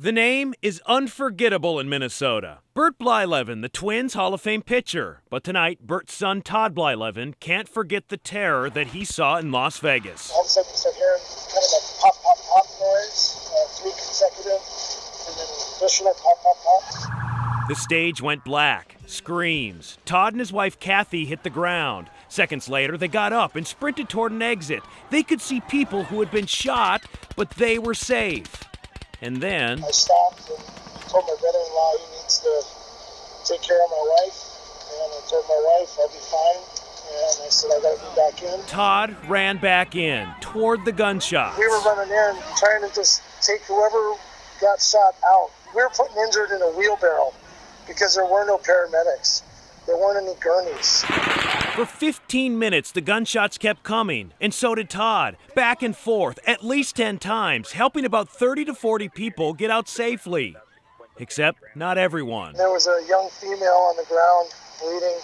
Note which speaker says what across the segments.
Speaker 1: The name is unforgettable in Minnesota. Bert Blyleven, the Twins Hall of Fame pitcher. But tonight, Bert's son Todd Blyleven can't forget the terror that he saw in Las Vegas.
Speaker 2: All of a sudden you start hearing kind of like pop, pop, pop noise, 3 consecutive, and then additional pop, pop, pop.
Speaker 1: The stage went black. Screams. Todd and his wife Kathy hit the ground. Seconds later, they got up and sprinted toward an exit. They could see people who had been shot, but they were safe. And then
Speaker 2: I stopped and told my brother-in-law he needs to take care of my wife. And I told my wife I'll be fine. And I said I gotta be back in.
Speaker 1: Todd ran back in toward the gunshots.
Speaker 2: We were running in trying to just take whoever got shot out. We were putting injured in a wheelbarrow because there were no paramedics. There weren't any gurneys.
Speaker 1: For 15 minutes, the gunshots kept coming, and so did Todd, back and forth at least 10 times, helping about 30 to 40 people get out safely. Except not everyone.
Speaker 2: There was a young female on the ground bleeding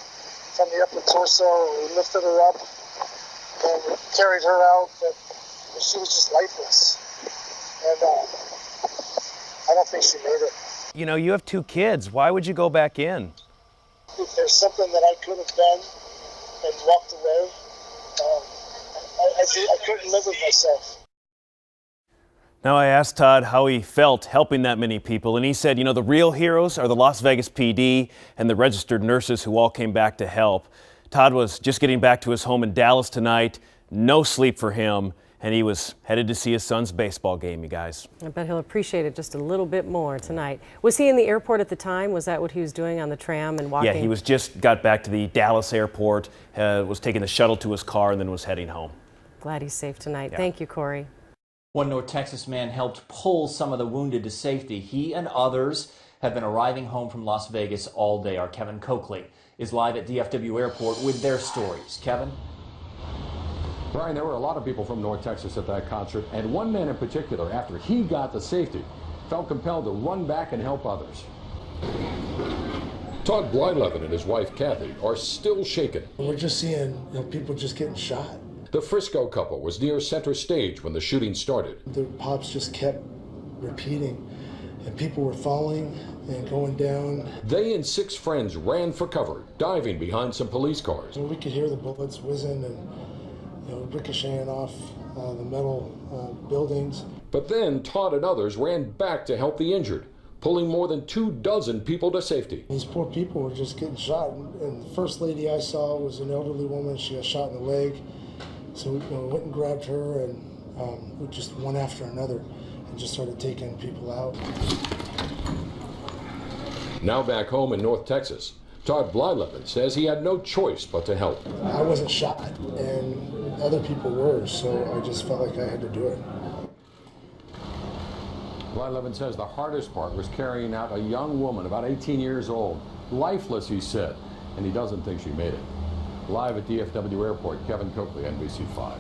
Speaker 2: from the upper torso. We lifted her up and we carried her out, but she was just lifeless. And I don't think she made it.
Speaker 1: You know, you have 2 kids. Why would you go back in?
Speaker 2: If there's something that I could have done and walked away, I couldn't live with myself.
Speaker 1: Now, I asked Todd how he felt helping that many people, and he said, you know, the real heroes are the Las Vegas PD and the registered nurses who all came back to help. Todd was just getting back to his home in Dallas tonight, no sleep for him, and he was headed to see his son's baseball game, you guys.
Speaker 3: I bet he'll appreciate it just a little bit more tonight. Was he in the airport at the time? Was that what he was doing on the tram and walking?
Speaker 1: Yeah, he was just got back to the Dallas airport, was taking the shuttle to his car, and then was heading home.
Speaker 3: Glad he's safe tonight.
Speaker 1: Yeah.
Speaker 3: Thank you, Corey.
Speaker 4: One North Texas man helped pull some of the wounded to safety. He and others have been arriving home from Las Vegas all day. Our Kevin Coakley is live at DFW Airport with their stories. Kevin?
Speaker 5: Brian, there were a lot of people from North Texas at that concert, and one man in particular, after he got to safety, felt compelled to run back and help others.
Speaker 6: Todd Blyleven and his wife Kathy are still shaken.
Speaker 2: We're just seeing people just getting shot.
Speaker 6: The Frisco couple was near center stage when the shooting started.
Speaker 2: The pops just kept repeating, and people were falling and going down.
Speaker 6: They and 6 friends ran for cover, diving behind some police cars.
Speaker 2: And we could hear the bullets whizzing and ricocheting off the metal buildings.
Speaker 6: But then Todd and others ran back to help the injured, pulling more than 24 people to safety.
Speaker 2: These poor people were just getting shot. And the first lady I saw was an elderly woman. She got shot in the leg. So we went and grabbed her, and we just one after another and just started taking people out.
Speaker 6: Now back home in North Texas, Todd Blyleven says he had no choice but to help.
Speaker 2: I wasn't shot, and other people were, so I just felt like I had to do it.
Speaker 5: Blyleven says the hardest part was carrying out a young woman, about 18 years old, lifeless, he said, and he doesn't think she made it. Live at DFW Airport, Kevin Coakley, NBC5.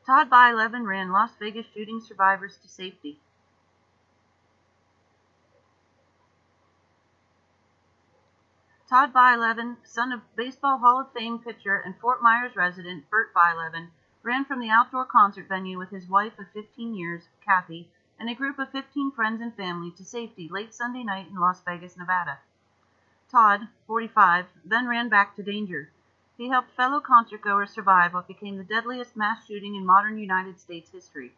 Speaker 7: Todd Blyleven ran Las Vegas shooting survivors to safety. Todd Blyleven, son of Baseball Hall of Fame pitcher and Fort Myers resident Burt Blyleven, ran from the outdoor concert venue with his wife of 15 years, Kathy, and a group of 15 friends and family to safety late Sunday night in Las Vegas, Nevada. Todd, 45, then ran back to danger. He helped fellow concertgoers survive what became the deadliest mass shooting in modern United States history.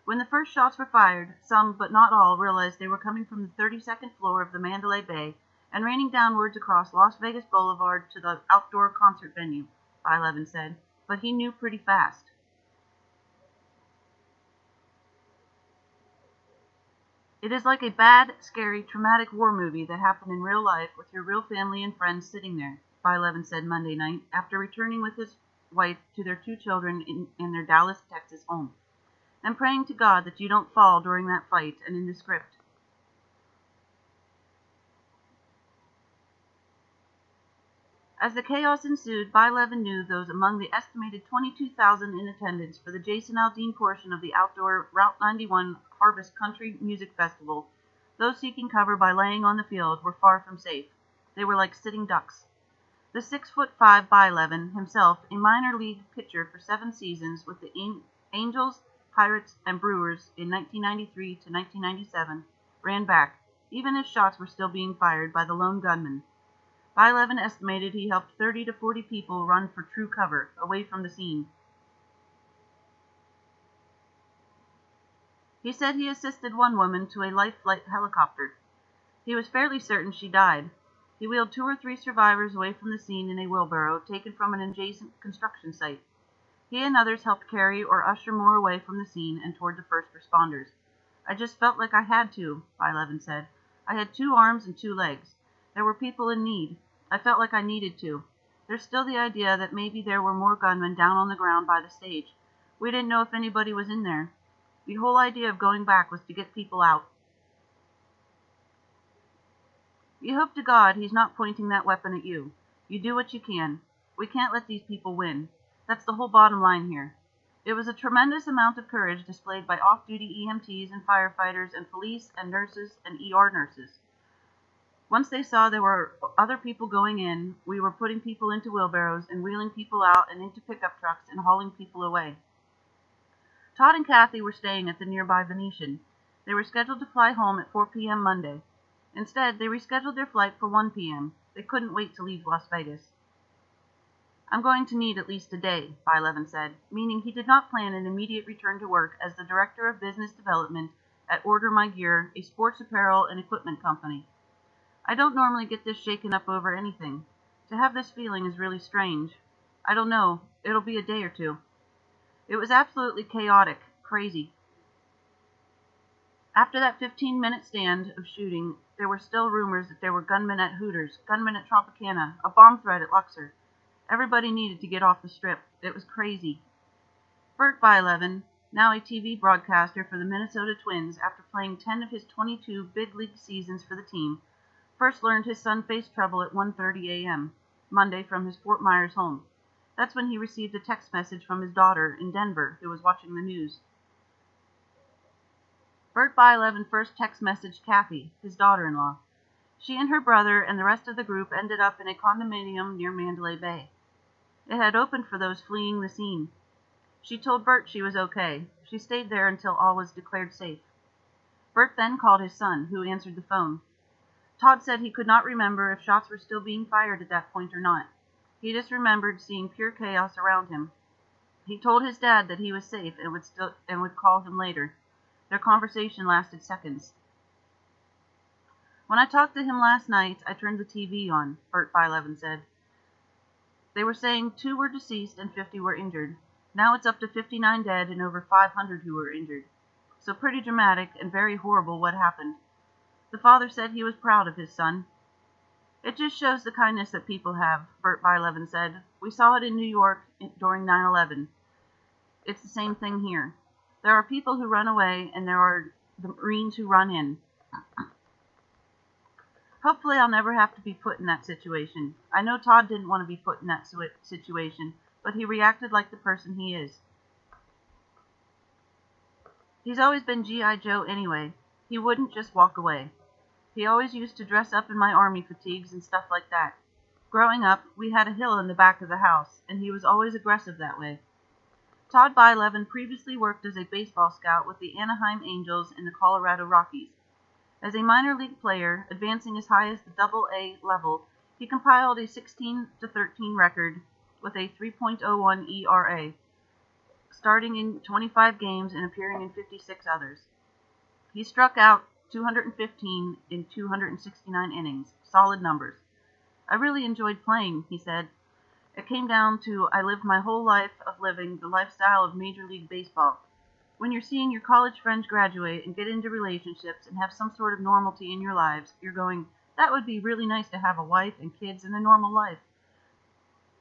Speaker 7: When the first shots were fired, some, but not all, realized they were coming from the 32nd floor of the Mandalay Bay and raining downwards across Las Vegas Boulevard to the outdoor concert venue, Blyleven said, but he knew pretty fast. It is like a bad, scary, traumatic war movie that happened in real life with your real family and friends sitting there, Blyleven said Monday night after returning with his wife to their 2 children in their Dallas, Texas home. I'm praying to God that you don't fall during that fight and in the script. As the chaos ensued, Blyleven knew those among the estimated 22,000 in attendance for the Jason Aldean portion of the outdoor Route 91 Harvest Country Music Festival, those seeking cover by laying on the field, were far from safe. They were like sitting ducks. The 6'5" Blyleven, himself a minor league pitcher for 7 seasons with the Angels, Pirates, and Brewers in 1993 to 1997, ran back, even as shots were still being fired by the lone gunman. Blyleven estimated he helped 30 to 40 people run for true cover, away from the scene. He said he assisted one woman to a life flight helicopter. He was fairly certain she died. He wheeled 2 or 3 survivors away from the scene in a wheelbarrow taken from an adjacent construction site. He and others helped carry or usher more away from the scene and toward the first responders. I just felt like I had to, Blyleven said. I had 2 arms and 2 legs. There were people in need. I felt like I needed to. There's still the idea that maybe there were more gunmen down on the ground by the stage. We didn't know if anybody was in there. The whole idea of going back was to get people out. You hope to God he's not pointing that weapon at you. You do what you can. We can't let these people win. That's the whole bottom line here. It was a tremendous amount of courage displayed by off-duty EMTs and firefighters and police and nurses and ER nurses. Once they saw there were other people going in, we were putting people into wheelbarrows and wheeling people out and into pickup trucks and hauling people away. Todd and Kathy were staying at the nearby Venetian. They were scheduled to fly home at 4 p.m. Monday. Instead, they rescheduled their flight for 1 p.m. They couldn't wait to leave Las Vegas. I'm going to need at least a day, Blyleven said, meaning he did not plan an immediate return to work as the Director of Business Development at Order My Gear, a sports apparel and equipment company. I don't normally get this shaken up over anything. To have this feeling is really strange. I don't know. It'll be a day or 2. It was absolutely chaotic, crazy. After that 15-minute stand of shooting, there were still rumors that there were gunmen at Hooters, gunmen at Tropicana, a bomb threat at Luxor. Everybody needed to get off the strip. It was crazy. Burt Blyleven, now a TV broadcaster for the Minnesota Twins after playing 10 of his 22 big league seasons for the team, first learned his son faced trouble at 1:30 a.m. Monday from his Fort Myers home. That's when he received a text message from his daughter in Denver, who was watching the news. Burt Blyleven first text messaged Kathy, his daughter-in-law. She and her brother and the rest of the group ended up in a condominium near Mandalay Bay. It had opened for those fleeing the scene. She told Burt she was okay. She stayed there until all was declared safe. Burt then called his son, who answered the phone. Todd said he could not remember if shots were still being fired at that point or not. He just remembered seeing pure chaos around him. He told his dad that he was safe and would call him later. Their conversation lasted seconds. When I talked to him last night, I turned the TV on, Burt Blyleven said. They were saying 2 were deceased and 50 were injured. Now it's up to 59 dead and over 500 who were injured. So pretty dramatic and very horrible what happened. The father said he was proud of his son. It just shows the kindness that people have, Burt Blyleven said. We saw it in New York during 9/11. It's the same thing here. There are people who run away, and there are the Marines who run in. Hopefully I'll never have to be put in that situation. I know Todd didn't want to be put in that situation, but he reacted like the person he is. He's always been G.I. Joe anyway. He wouldn't just walk away. He always used to dress up in my army fatigues and stuff like that. Growing up, we had a hill in the back of the house, and he was always aggressive that way. Todd Blyleven previously worked as a baseball scout with the Anaheim Angels and the Colorado Rockies. As a minor league player, advancing as high as the Double-A level, he compiled a 16-13 record with a 3.01 ERA, starting in 25 games and appearing in 56 others. He struck out 215 in 269 innings, solid numbers. I really enjoyed playing, he said. It came down to I lived my whole life of living the lifestyle of Major League Baseball. When you're seeing your college friends graduate and get into relationships and have some sort of normalcy in your lives, you're going, that would be really nice to have a wife and kids and a normal life.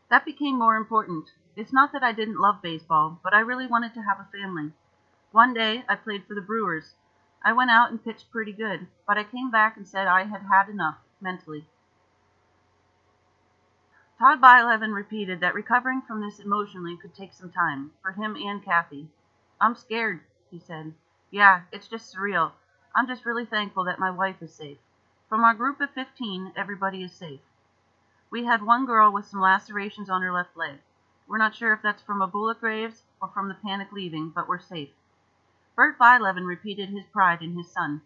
Speaker 7: That became more important. It's not that I didn't love baseball, but I really wanted to have a family. One day, I played for the Brewers. I went out and pitched pretty good, but I came back and said I had had enough, mentally. Todd Blyleven repeated that recovering from this emotionally could take some time, for him and Kathy. I'm scared, he said. Yeah, it's just surreal. I'm just really thankful that my wife is safe. From our group of 15, everybody is safe. We had one girl with some lacerations on her left leg. We're not sure if that's from a bullet graves or from the panic leaving, but we're safe. Bert Blyleven repeated his pride in his son.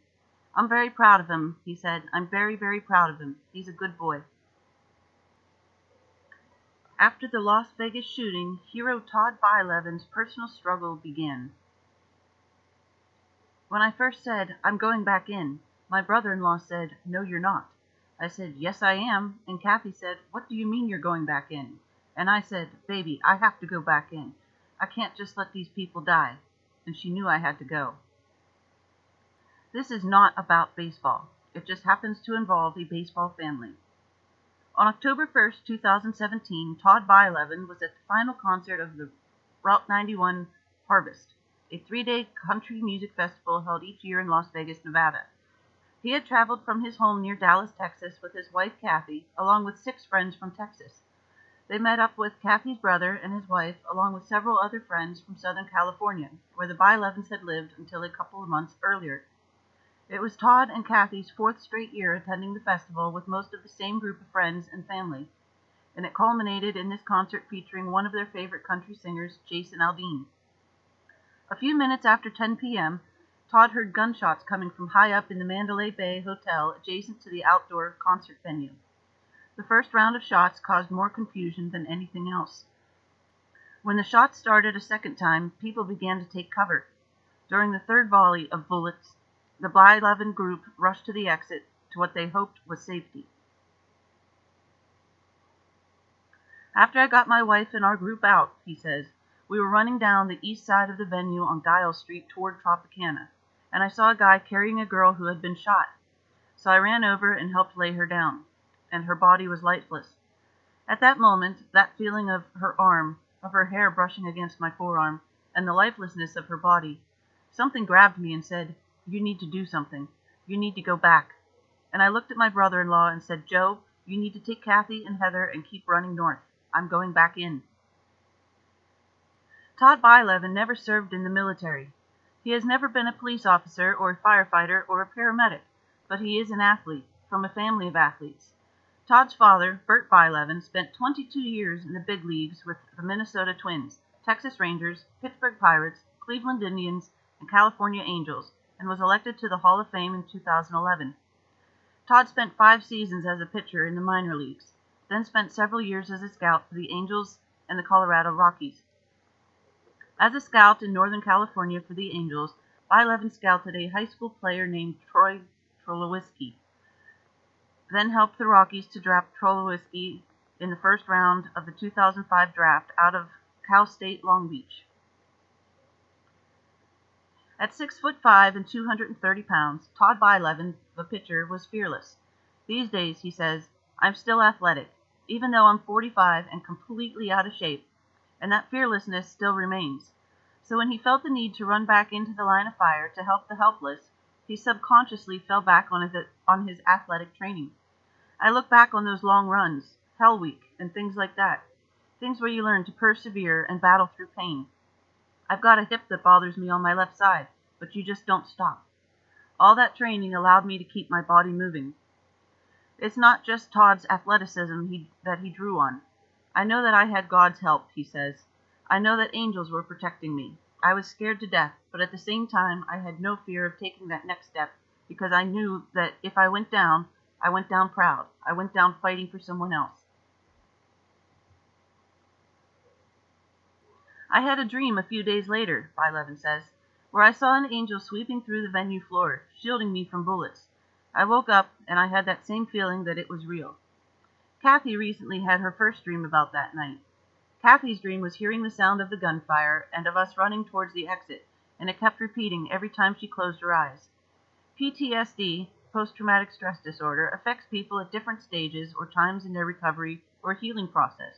Speaker 7: I'm very proud of him, he said. I'm very, very proud of him. He's a good boy. After the Las Vegas shooting, hero Todd Blyleven's personal struggle began. When I first said, I'm going back in, my brother-in-law said, no, you're not. I said, yes, I am. And Kathy said, what do you mean you're going back in? And I said, baby, I have to go back in. I can't just let these people die. And she knew I had to go. This is not about baseball. It just happens to involve a baseball family. On October 1st, 2017, Todd Blyleven was at the final concert of the Route 91 Harvest, a 3-day country music festival held each year in Las Vegas, Nevada. He had traveled from his home near Dallas, Texas, with his wife, Kathy, along with 6 friends from Texas. They met up with Kathy's brother and his wife, along with several other friends from Southern California, where the Blylevens had lived until a couple of months earlier. It was Todd and Kathy's 4th straight year attending the festival with most of the same group of friends and family, and it culminated in this concert featuring one of their favorite country singers, Jason Aldean. A few minutes after 10 p.m., Todd heard gunshots coming from high up in the Mandalay Bay Hotel adjacent to the outdoor concert venue. The first round of shots caused more confusion than anything else. When the shots started a second time, people began to take cover. During the third volley of bullets, the Blyleven group rushed to the exit to what they hoped was safety. After I got my wife and our group out, he says, we were running down the east side of the venue on Giles Street toward Tropicana, and I saw a guy carrying a girl who had been shot. So I ran over and helped lay her down, and her body was lifeless. At that moment, that feeling of her arm, of her hair brushing against my forearm, and the lifelessness of her body, something grabbed me and said, you need to do something. You need to go back. And I looked at my brother-in-law and said, Joe, you need to take Kathy and Heather and keep running north. I'm going back in. Todd Blyleven never served in the military. He has never been a police officer or a firefighter or a paramedic, but he is an athlete, from a family of athletes. Todd's father, Bert Blyleven, spent 22 years in the big leagues with the Minnesota Twins, Texas Rangers, Pittsburgh Pirates, Cleveland Indians, and California Angels, and was elected to the Hall of Fame in 2011. Todd spent 5 seasons as a pitcher in the minor leagues, then spent several years as a scout for the Angels and the Colorado Rockies. As a scout in Northern California for the Angels, Blyleven scouted a high school player named Troy Tulowitzki, then helped the Rockies to draft Tulowitzki in the first round of the 2005 draft out of Cal State Long Beach. At 6'5" and 230 pounds, Todd Blyleven, the pitcher, was fearless. These days, he says, I'm still athletic, even though I'm 45 and completely out of shape, and that fearlessness still remains. So when he felt the need to run back into the line of fire to help the helpless, he subconsciously fell back on his athletic training. I look back on those long runs, Hell Week, and things like that, things where you learn to persevere and battle through pain. I've got a hip that bothers me on my left side, but you just don't stop. All that training allowed me to keep my body moving. It's not just Todd's athleticism that he drew on. I know that I had God's help, he says. I know that angels were protecting me. I was scared to death, but at the same time, I had no fear of taking that next step because I knew that if I went down proud. I went down fighting for someone else. I had a dream a few days later, Blyleven says, where I saw an angel sweeping through the venue floor, shielding me from bullets. I woke up and I had that same feeling that it was real. Kathy recently had her first dream about that night. Kathy's dream was hearing the sound of the gunfire and of us running towards the exit, and it kept repeating every time she closed her eyes. PTSD, post-traumatic stress disorder, affects people at different stages or times in their recovery or healing process.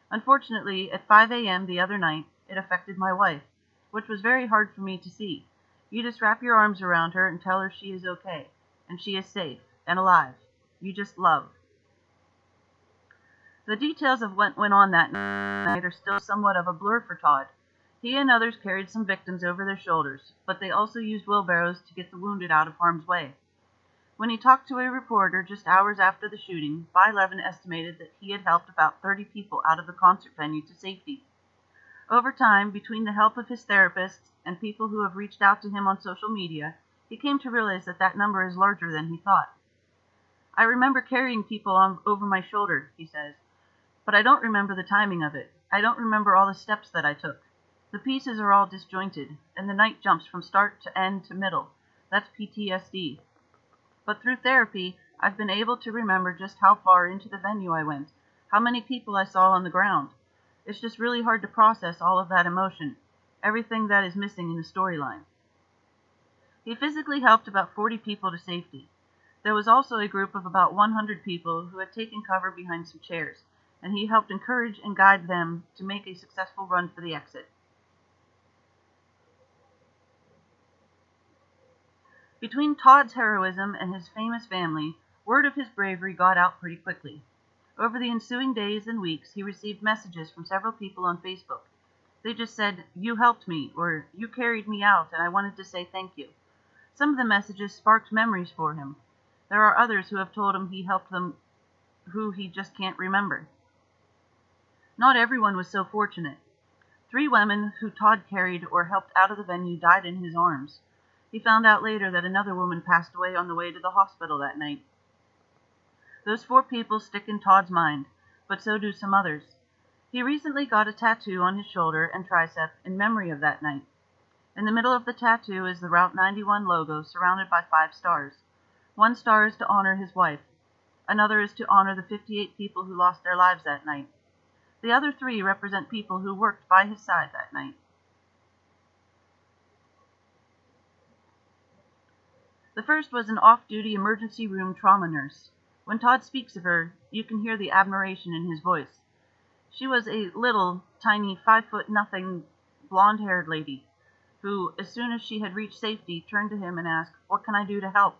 Speaker 7: Unfortunately, at 5 a.m. the other night, it affected my wife, which was very hard for me to see. You just wrap your arms around her and tell her she is okay, and she is safe and alive. You just love. The details of what went on that night are still somewhat of a blur for Todd. He and others carried some victims over their shoulders, but they also used wheelbarrows to get the wounded out of harm's way. When he talked to a reporter just hours after the shooting, Blyleven estimated that he had helped about 30 people out of the concert venue to safety. Over time, between the help of his therapists and people who have reached out to him on social media, he came to realize that that number is larger than he thought. I remember carrying people over my shoulder, he says, but I don't remember the timing of it. I don't remember all the steps that I took. The pieces are all disjointed, and the night jumps from start to end to middle. That's PTSD. But through therapy, I've been able to remember just how far into the venue I went, how many people I saw on the ground. It's just really hard to process all of that emotion, everything that is missing in the storyline. He physically helped about 40 people to safety. There was also a group of about 100 people who had taken cover behind some chairs, and he helped encourage and guide them to make a successful run for the exit. Between Todd's heroism and his famous family, word of his bravery got out pretty quickly. Over the ensuing days and weeks, he received messages from several people on Facebook. They just said, "You helped me," or "You carried me out, and I wanted to say thank you." Some of the messages sparked memories for him. There are others who have told him he helped them who he just can't remember. Not everyone was so fortunate. 3 women who Todd carried or helped out of the venue died in his arms. He found out later that another woman passed away on the way to the hospital that night. Those 4 people stick in Todd's mind, but so do some others. He recently got a tattoo on his shoulder and tricep in memory of that night. In the middle of the tattoo is the Route 91 logo surrounded by 5 stars. 1 star is to honor his wife. Another is to honor the 58 people who lost their lives that night. The other 3 represent people who worked by his side that night. The first was an off-duty emergency room trauma nurse. When Todd speaks of her, you can hear the admiration in his voice. She was a little, tiny, 5'0", blonde-haired lady, who, as soon as she had reached safety, turned to him and asked, "What can I do to help?"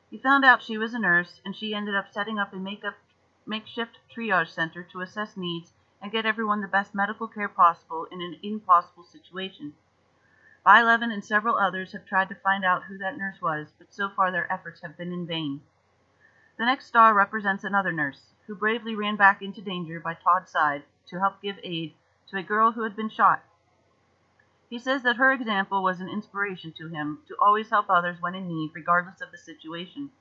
Speaker 7: He found out she was a nurse, and she ended up setting up a makeshift triage center to assess needs and get everyone the best medical care possible in an impossible situation. Blyleven and several others have tried to find out who that nurse was, but so far their efforts have been in vain. The next star represents another nurse, who bravely ran back into danger by Todd's side to help give aid to a girl who had been shot. He says that her example was an inspiration to him to always help others when in need, regardless of the situation.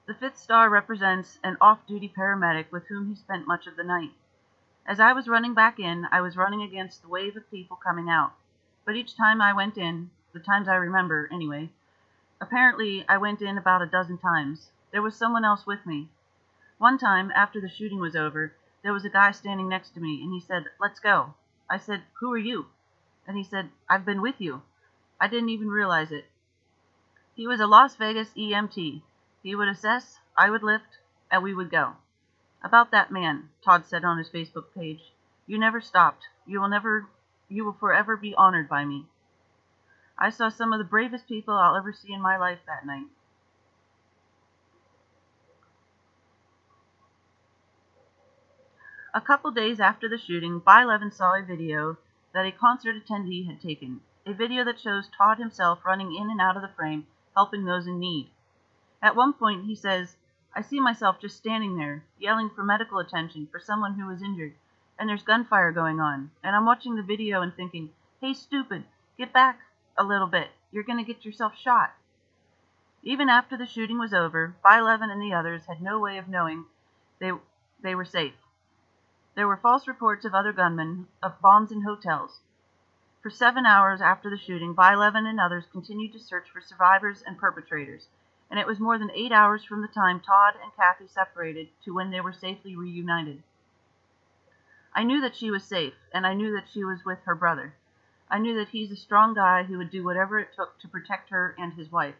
Speaker 7: The 5th star represents an off-duty paramedic with whom he spent much of the night. As I was running back in, I was running against the wave of people coming out. But each time I went in, the times I remember anyway, apparently I went in about a dozen times. There was someone else with me. One time, after the shooting was over, there was a guy standing next to me, and he said, "Let's go." I said, "Who are you?" And he said, "I've been with you." I didn't even realize it. He was a Las Vegas EMT. He would assess, I would lift, and we would go. About that man, Todd said on his Facebook page, "You never stopped. You will forever be honored by me." I saw some of the bravest people I'll ever see in my life that night. A couple days after the shooting, Blyleven saw a video that a concert attendee had taken, a video that shows Todd himself running in and out of the frame, helping those in need. At one point, he says, "I see myself just standing there, yelling for medical attention for someone who was injured, and there's gunfire going on, and I'm watching the video and thinking, hey, stupid, get back a little bit, you're going to get yourself shot." Even after the shooting was over, Blyleven and the others had no way of knowing they were safe. There were false reports of other gunmen, of bombs in hotels. For 7 hours after the shooting, Blyleven and others continued to search for survivors and perpetrators, and it was more than 8 hours from the time Todd and Kathy separated to when they were safely reunited. I knew that she was safe, and I knew that she was with her brother. I knew that he's a strong guy who would do whatever it took to protect her and his wife.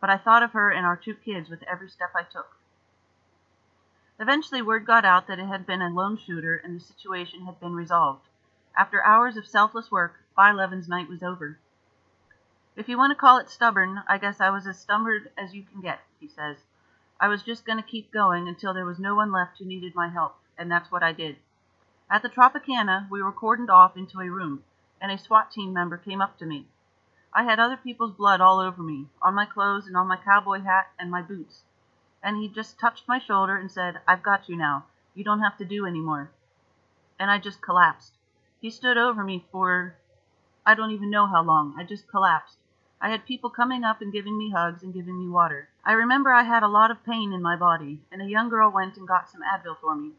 Speaker 7: But I thought of her and our 2 kids with every step I took. Eventually, word got out that it had been a lone shooter and the situation had been resolved. After hours of selfless work, Blyleven's night was over. "If you want to call it stubborn, I guess I was as stubborn as you can get," he says. "I was just going to keep going until there was no one left who needed my help, and that's what I did. At the Tropicana, we were cordoned off into a room, and a SWAT team member came up to me. I had other people's blood all over me, on my clothes and on my cowboy hat and my boots. And he just touched my shoulder and said, 'I've got you now. You don't have to do any more.' And I just collapsed. He stood over me for, I don't even know how long. I just collapsed. I had people coming up and giving me hugs and giving me water. I remember I had a lot of pain in my body, and a young girl went and got some Advil for me.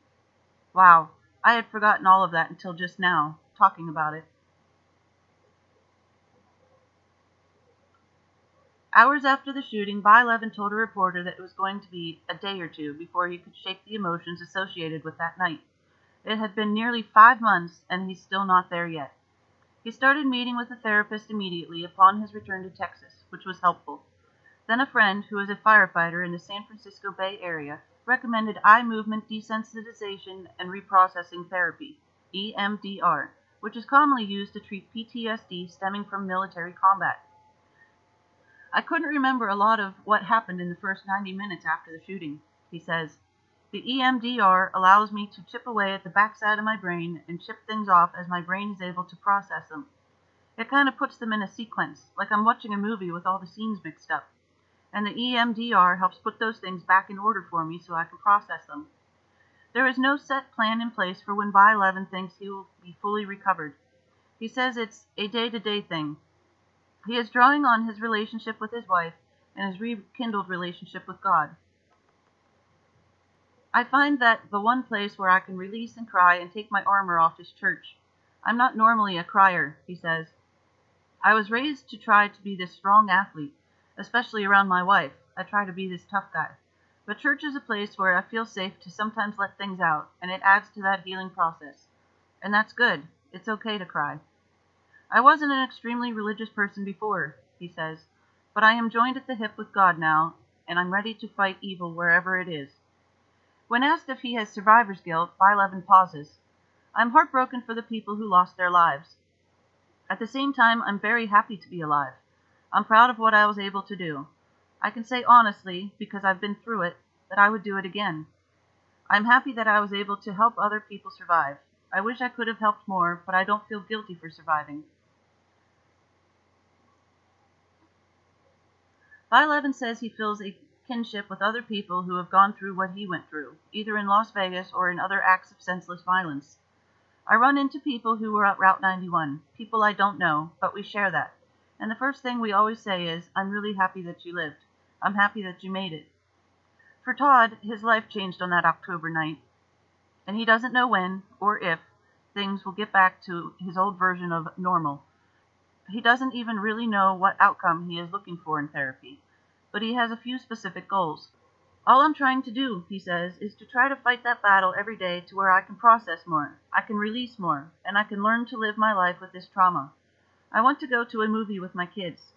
Speaker 7: Wow, I had forgotten all of that until just now, talking about it." Hours after the shooting, Blyleven told a reporter that it was going to be a day or 2 before he could shake the emotions associated with that night. It had been nearly 5 months, and he's still not there yet. He started meeting with a therapist immediately upon his return to Texas, which was helpful. Then a friend, who is a firefighter in the San Francisco Bay Area, recommended eye movement desensitization and reprocessing therapy, EMDR, which is commonly used to treat PTSD stemming from military combat. "I couldn't remember a lot of what happened in the first 90 minutes after the shooting," he says. "The EMDR allows me to chip away at the backside of my brain and chip things off as my brain is able to process them. It kind of puts them in a sequence, like I'm watching a movie with all the scenes mixed up. And the EMDR helps put those things back in order for me so I can process them. There is no set plan in place for when Blyleven thinks he will be fully recovered. He says it's a day-to-day thing. He is drawing on his relationship with his wife and his rekindled relationship with God. I find that the one place where I can release and cry and take my armor off is church. I'm not normally a crier," he says. "I was raised to try to be this strong athlete, especially around my wife. I try to be this tough guy. But church is a place where I feel safe to sometimes let things out, and it adds to that healing process. And that's good. It's okay to cry. I wasn't an extremely religious person before," he says, "but I am joined at the hip with God now, and I'm ready to fight evil wherever it is." When asked if he has survivor's guilt, Blyleven pauses. "I'm heartbroken for the people who lost their lives. At the same time, I'm very happy to be alive. I'm proud of what I was able to do. I can say honestly, because I've been through it, that I would do it again. I'm happy that I was able to help other people survive. I wish I could have helped more, but I don't feel guilty for surviving." Blyleven says he feels a kinship with other people who have gone through what he went through, either in Las Vegas or in other acts of senseless violence. "I run into people who were at Route 91, people I don't know, but we share that. And the first thing we always say is, 'I'm really happy that you lived. I'm happy that you made it.'" For Todd, his life changed on that October night, and he doesn't know when or if things will get back to his old version of normal. He doesn't even really know what outcome he is looking for in therapy, but he has a few specific goals. "All I'm trying to do," he says, "is to try to fight that battle every day to where I can process more, I can release more, and I can learn to live my life with this trauma. I want to go to a movie with my kids.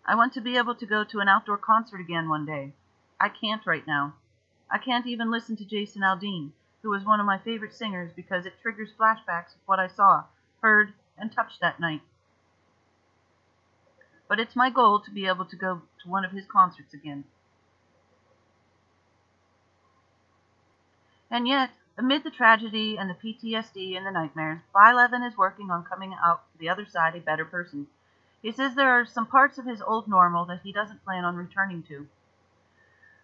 Speaker 7: I want to be able to go to an outdoor concert again one day. I can't right now. I can't even listen to Jason Aldean, who was one of my favorite singers, because it triggers flashbacks of what I saw, heard, and touched that night. But it's my goal to be able to go to one of his concerts again." And yet, Amid the tragedy and the PTSD and the nightmares, Blyleven is working on coming out the other side a better person. He says there are some parts of his old normal that he doesn't plan on returning to.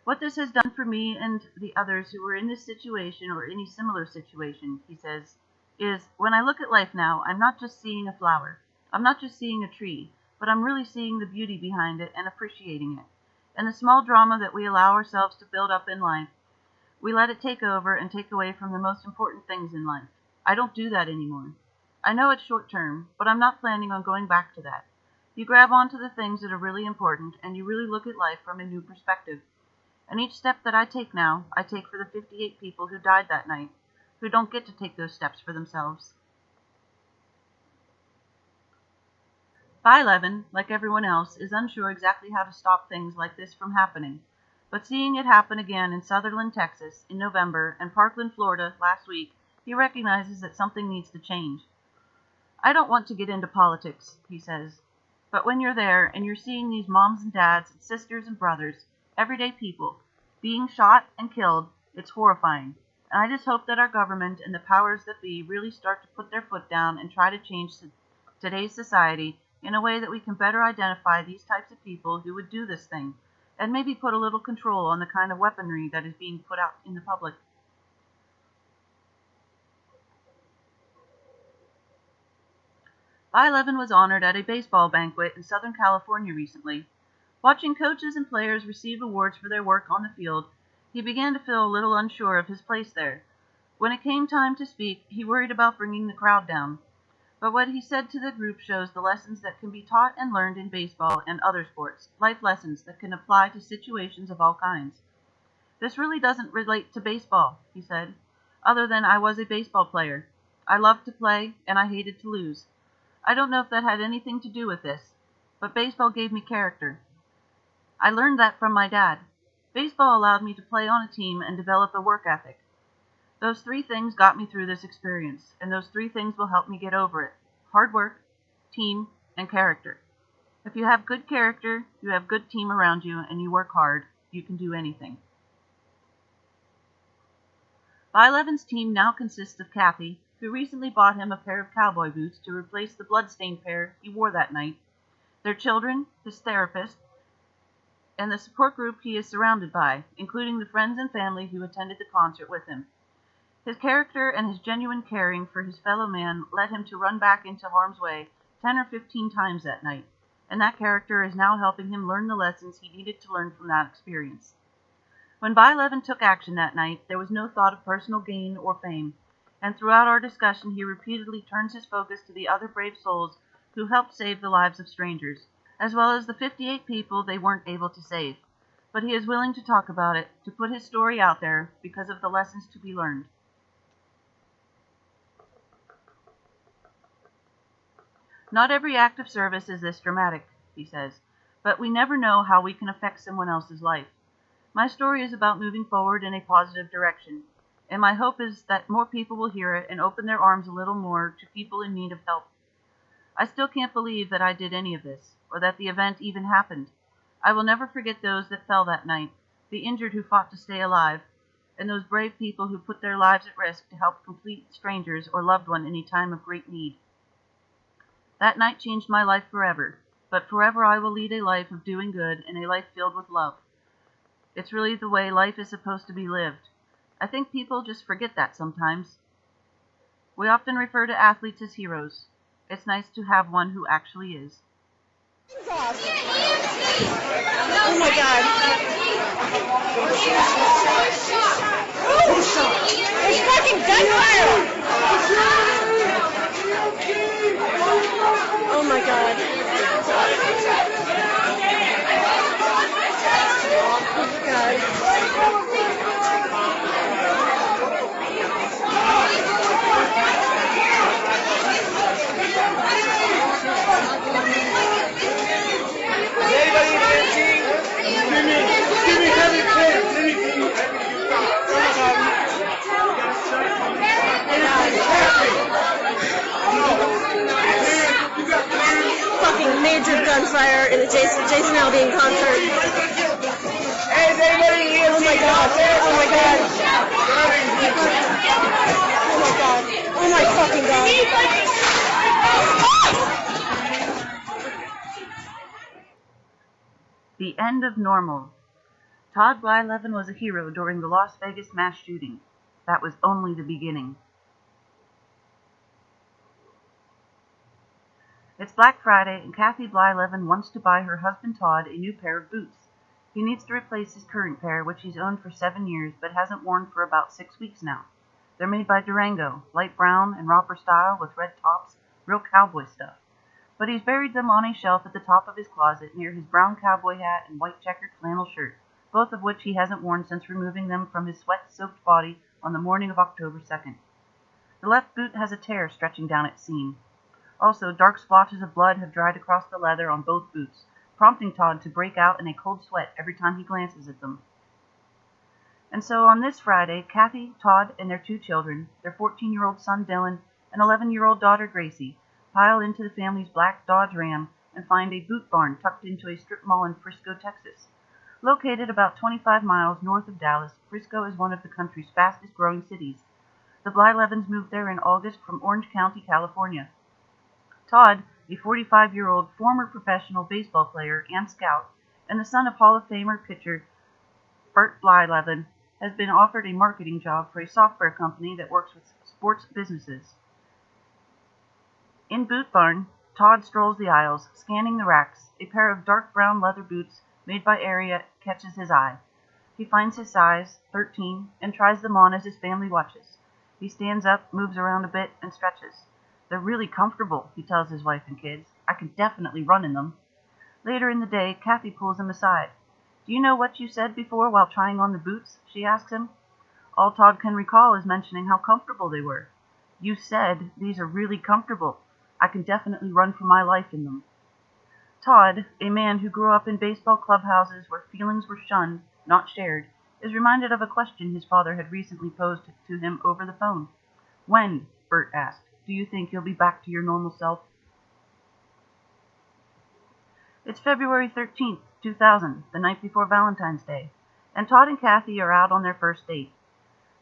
Speaker 7: What this has done for me and the others who were in this situation or any similar situation, he says, is when I look at life now, I'm not just seeing a flower. I'm not just seeing a tree, but I'm really seeing the beauty behind it and appreciating it. And the small drama that we allow ourselves to build up in life, we let it take over and take away from the most important things in life. I don't do that anymore. I know it's short term, but I'm not planning on going back to that. You grab onto the things that are really important, and you really look at life from a new perspective. And each step that I take now, I take for the 58 people who died that night, who don't get to take those steps for themselves. Blyleven, like everyone else, is unsure exactly how to stop things like this from happening. But seeing it happen again in Sutherland, Texas, in November, and Parkland, Florida, last week, he recognizes that something needs to change. I don't want to get into politics, he says, but when you're there and you're seeing these moms and dads and sisters and brothers, everyday people, being shot and killed, it's horrifying. And I just hope that our government and the powers that be really start to put their foot down and try to change today's society in a way that we can better identify these types of people who would do this thing, and maybe put a little control on the kind of weaponry that is being put out in the public. Blyleven was honored at a baseball banquet in Southern California recently. Watching coaches and players receive awards for their work on the field, he began to feel a little unsure of his place there. When it came time to speak, he worried about bringing the crowd down. But what he said to the group shows the lessons that can be taught and learned in baseball and other sports, life lessons that can apply to situations of all kinds. This really doesn't relate to baseball, he said, other than I was a baseball player. I loved to play, and I hated to lose. I don't know if that had anything to do with this, but baseball gave me character. I learned that from my dad. Baseball allowed me to play on a team and develop a work ethic. Those 3 things got me through this experience, and those 3 things will help me get over it. Hard work, team, and character. If you have good character, you have good team around you, and you work hard, you can do anything. Blyleven's team now consists of Kathy, who recently bought him a pair of cowboy boots to replace the blood-stained pair he wore that night, their children, his therapist, and the support group he is surrounded by, including the friends and family who attended the concert with him. His character and his genuine caring for his fellow man led him to run back into harm's way 10 or 15 times that night, and that character is now helping him learn the lessons he needed to learn from that experience. When Blyleven took action that night, there was no thought of personal gain or fame, and throughout our discussion he repeatedly turns his focus to the other brave souls who helped save the lives of strangers, as well as the 58 people they weren't able to save. But he is willing to talk about it, to put his story out there, because of the lessons to be learned. Not every act of service is this dramatic, he says, but we never know how we can affect someone else's life. My story is about moving forward in a positive direction, and my hope is that more people will hear it and open their arms a little more to people in need of help. I still can't believe that I did any of this, or that the event even happened. I will never forget those that fell that night, the injured who fought to stay alive, and those brave people who put their lives at risk to help complete strangers or loved one in a time of great need. That night changed my life forever, but forever I will lead a life of doing good and a life filled with love. It's really the way life is supposed to be lived. I think people just forget that sometimes. We often refer to athletes as heroes. It's nice to have one who actually is.
Speaker 8: Oh my God. There's fucking gunfire! Oh my God. Fucking major gunfire in the Jason Aldean concert. Oh my God. Oh my God. fucking God.
Speaker 7: The end of normal. Todd Blyleven was a hero during the Las Vegas mass shooting. That was only the beginning. It's Black Friday, and Kathy Blyleven wants to buy her husband Todd a new pair of boots. He needs to replace his current pair, which he's owned for 7 years but hasn't worn for about 6 weeks now. They're made by Durango, light brown and romper style with red tops, real cowboy stuff. But he's buried them on a shelf at the top of his closet near his brown cowboy hat and white checkered flannel shirt, both of which he hasn't worn since removing them from his sweat-soaked body on the morning of October 2nd. The left boot has a tear stretching down its seam. Also, dark splotches of blood have dried across the leather on both boots, prompting Todd to break out in a cold sweat every time he glances at them. And so on this Friday, Kathy, Todd, and their 2 children, their 14-year-old son Dylan and 11-year-old daughter Gracie, pile into the family's black Dodge Ram and find a boot barn tucked into a strip mall in Frisco, Texas. Located about 25 miles north of Dallas, Frisco is one of the country's fastest-growing cities. The Blylevens moved there in August from Orange County, California. Todd, a 45-year-old former professional baseball player and scout, and the son of Hall of Famer pitcher Burt Blyleven, has been offered a marketing job for a software company that works with sports businesses. In Boot Barn, Todd strolls the aisles, scanning the racks. A pair of dark brown leather boots made by Area catches his eye. He finds his size, 13, and tries them on as his family watches. He stands up, moves around a bit, and stretches. They're really comfortable, he tells his wife and kids. I can definitely run in them. Later in the day, Kathy pulls him aside. Do you know what you said before while trying on the boots? She asks him. All Todd can recall is mentioning how comfortable they were. You said these are really comfortable. I can definitely run for my life in them. Todd, a man who grew up in baseball clubhouses where feelings were shunned, not shared, is reminded of a question his father had recently posed to him over the phone. When, Bert asked, do you think you'll be back to your normal self? It's February 13th, 2000, the night before Valentine's Day, and Todd and Kathy are out on their first date.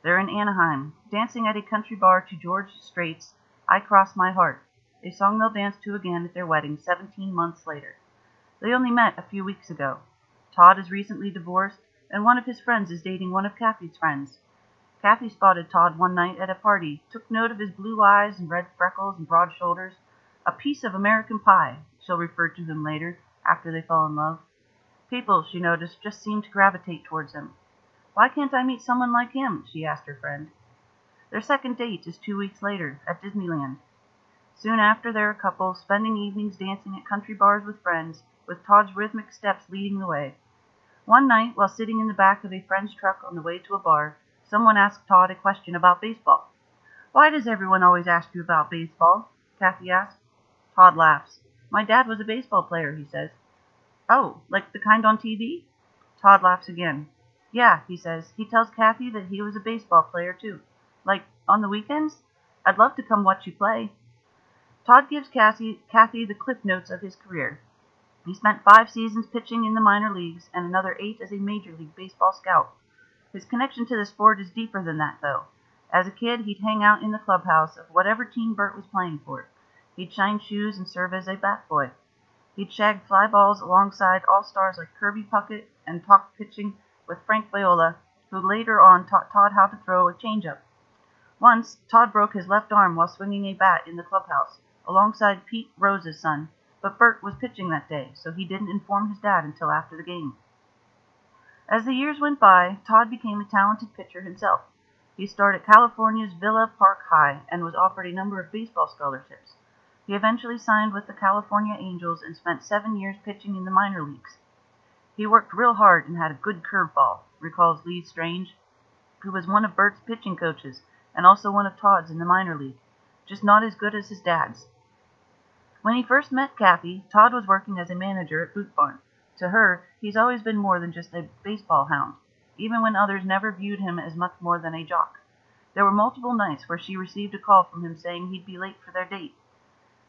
Speaker 7: They're in Anaheim, dancing at a country bar to George Strait's I Cross My Heart, a song they'll dance to again at their wedding 17 months later. They only met a few weeks ago. Todd is recently divorced, and one of his friends is dating one of Kathy's friends. Kathy spotted Todd one night at a party, took note of his blue eyes and red freckles and broad shoulders. A piece of American pie, she'll refer to him later, after they fall in love. People, she noticed, just seemed to gravitate towards him. Why can't I meet someone like him? She asked her friend. Their second date is 2 weeks later, at Disneyland. Soon after, they're a couple, spending evenings dancing at country bars with friends, with Todd's rhythmic steps leading the way. One night, while sitting in the back of a friend's truck on the way to a bar, someone asked Todd a question about baseball. Why does everyone always ask you about baseball? Kathy asked. Todd laughs. My dad was a baseball player, he says. Oh, like the kind on TV? Todd laughs again. Yeah, he says. He tells Kathy that he was a baseball player, too. Like, on the weekends? I'd love to come watch you play. Todd gives Kathy the cliff notes of his career. He spent 5 seasons pitching in the minor leagues and another 8 as a Major League Baseball scout. His connection to the sport is deeper than that, though. As a kid, he'd hang out in the clubhouse of whatever team Bert was playing for. He'd shine shoes and serve as a bat boy. He'd shag fly balls alongside all-stars like Kirby Puckett and talk pitching with Frank Viola, who later on taught Todd how to throw a changeup. Once, Todd broke his left arm while swinging a bat in the clubhouse, alongside Pete Rose's son, but Bert was pitching that day, so he didn't inform his dad until after the game. As the years went by, Todd became a talented pitcher himself. He starred at California's Villa Park High and was offered a number of baseball scholarships. He eventually signed with the California Angels and spent 7 years pitching in the minor leagues. He worked real hard and had a good curveball, recalls Lee Strange, who was one of Bert's pitching coaches and also one of Todd's in the minor league, just not as good as his dad's. When he first met Kathy, Todd was working as a manager at Boot Barn. To her, he's always been more than just a baseball hound, even when others never viewed him as much more than a jock. There were multiple nights where she received a call from him saying he'd be late for their date.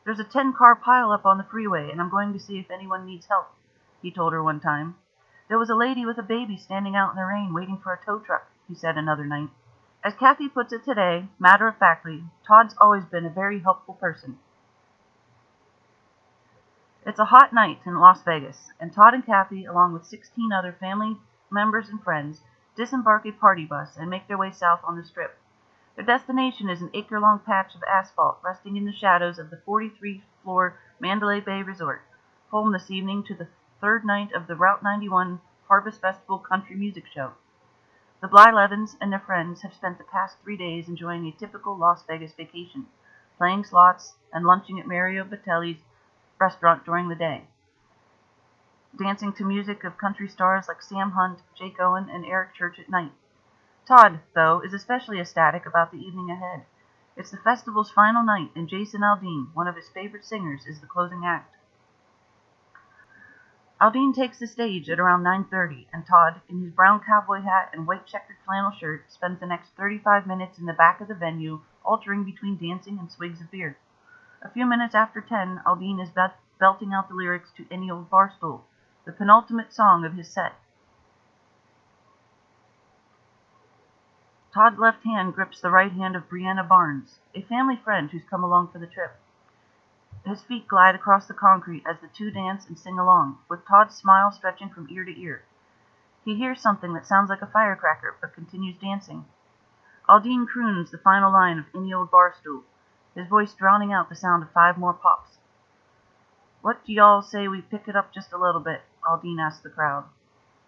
Speaker 7: There's a 10-car pileup on the freeway, and I'm going to see if anyone needs help, he told her one time. There was a lady with a baby standing out in the rain waiting for a tow truck, he said another night. As Kathy puts it today, matter-of-factly, Todd's always been a very helpful person. It's a hot night in Las Vegas, and Todd and Kathy, along with 16 other family members and friends, disembark a party bus and make their way south on the Strip. Their destination is an acre-long patch of asphalt resting in the shadows of the 43-floor Mandalay Bay Resort, home this evening to the third night of the Route 91 Harvest Festival Country Music Show. The Blylevens and their friends have spent the past 3 days enjoying a typical Las Vegas vacation, playing slots and lunching at Mario Battelli's restaurant during the day, dancing to music of country stars like Sam Hunt, Jake Owen, and Eric Church at night. Todd, though, is especially ecstatic about the evening ahead. It's the festival's final night, and Jason Aldean, one of his favorite singers, is the closing act. Aldean takes the stage at around 9:30, and Todd, in his brown cowboy hat and white checkered flannel shirt, spends the next 35 minutes in the back of the venue, altering between dancing and swigs of beer. A few minutes after 10, Aldean is belting out the lyrics to Any Old Barstool, the penultimate song of his set. Todd's left hand grips the right hand of Brianna Barnes, a family friend who's come along for the trip. His feet glide across the concrete as the two dance and sing along, with Todd's smile stretching from ear to ear. He hears something that sounds like a firecracker, but continues dancing. Aldean croons the final line of Any Old Barstool, his voice drowning out the sound of 5 more pops. "What do y'all say we pick it up just a little bit?" Aldean asks the crowd.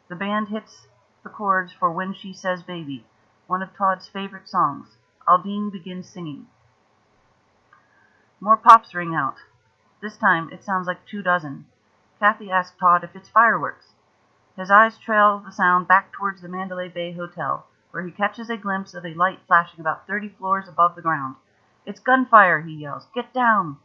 Speaker 7: The band hits the chords for When She Says Baby, one of Todd's favorite songs. Aldean begins singing. More pops ring out. This time it sounds like 24. Kathy asks Todd if it's fireworks. His eyes trail the sound back towards the Mandalay Bay Hotel, where he catches a glimpse of a light flashing about 30 floors above the ground. "It's gunfire," he yells. "Get down!"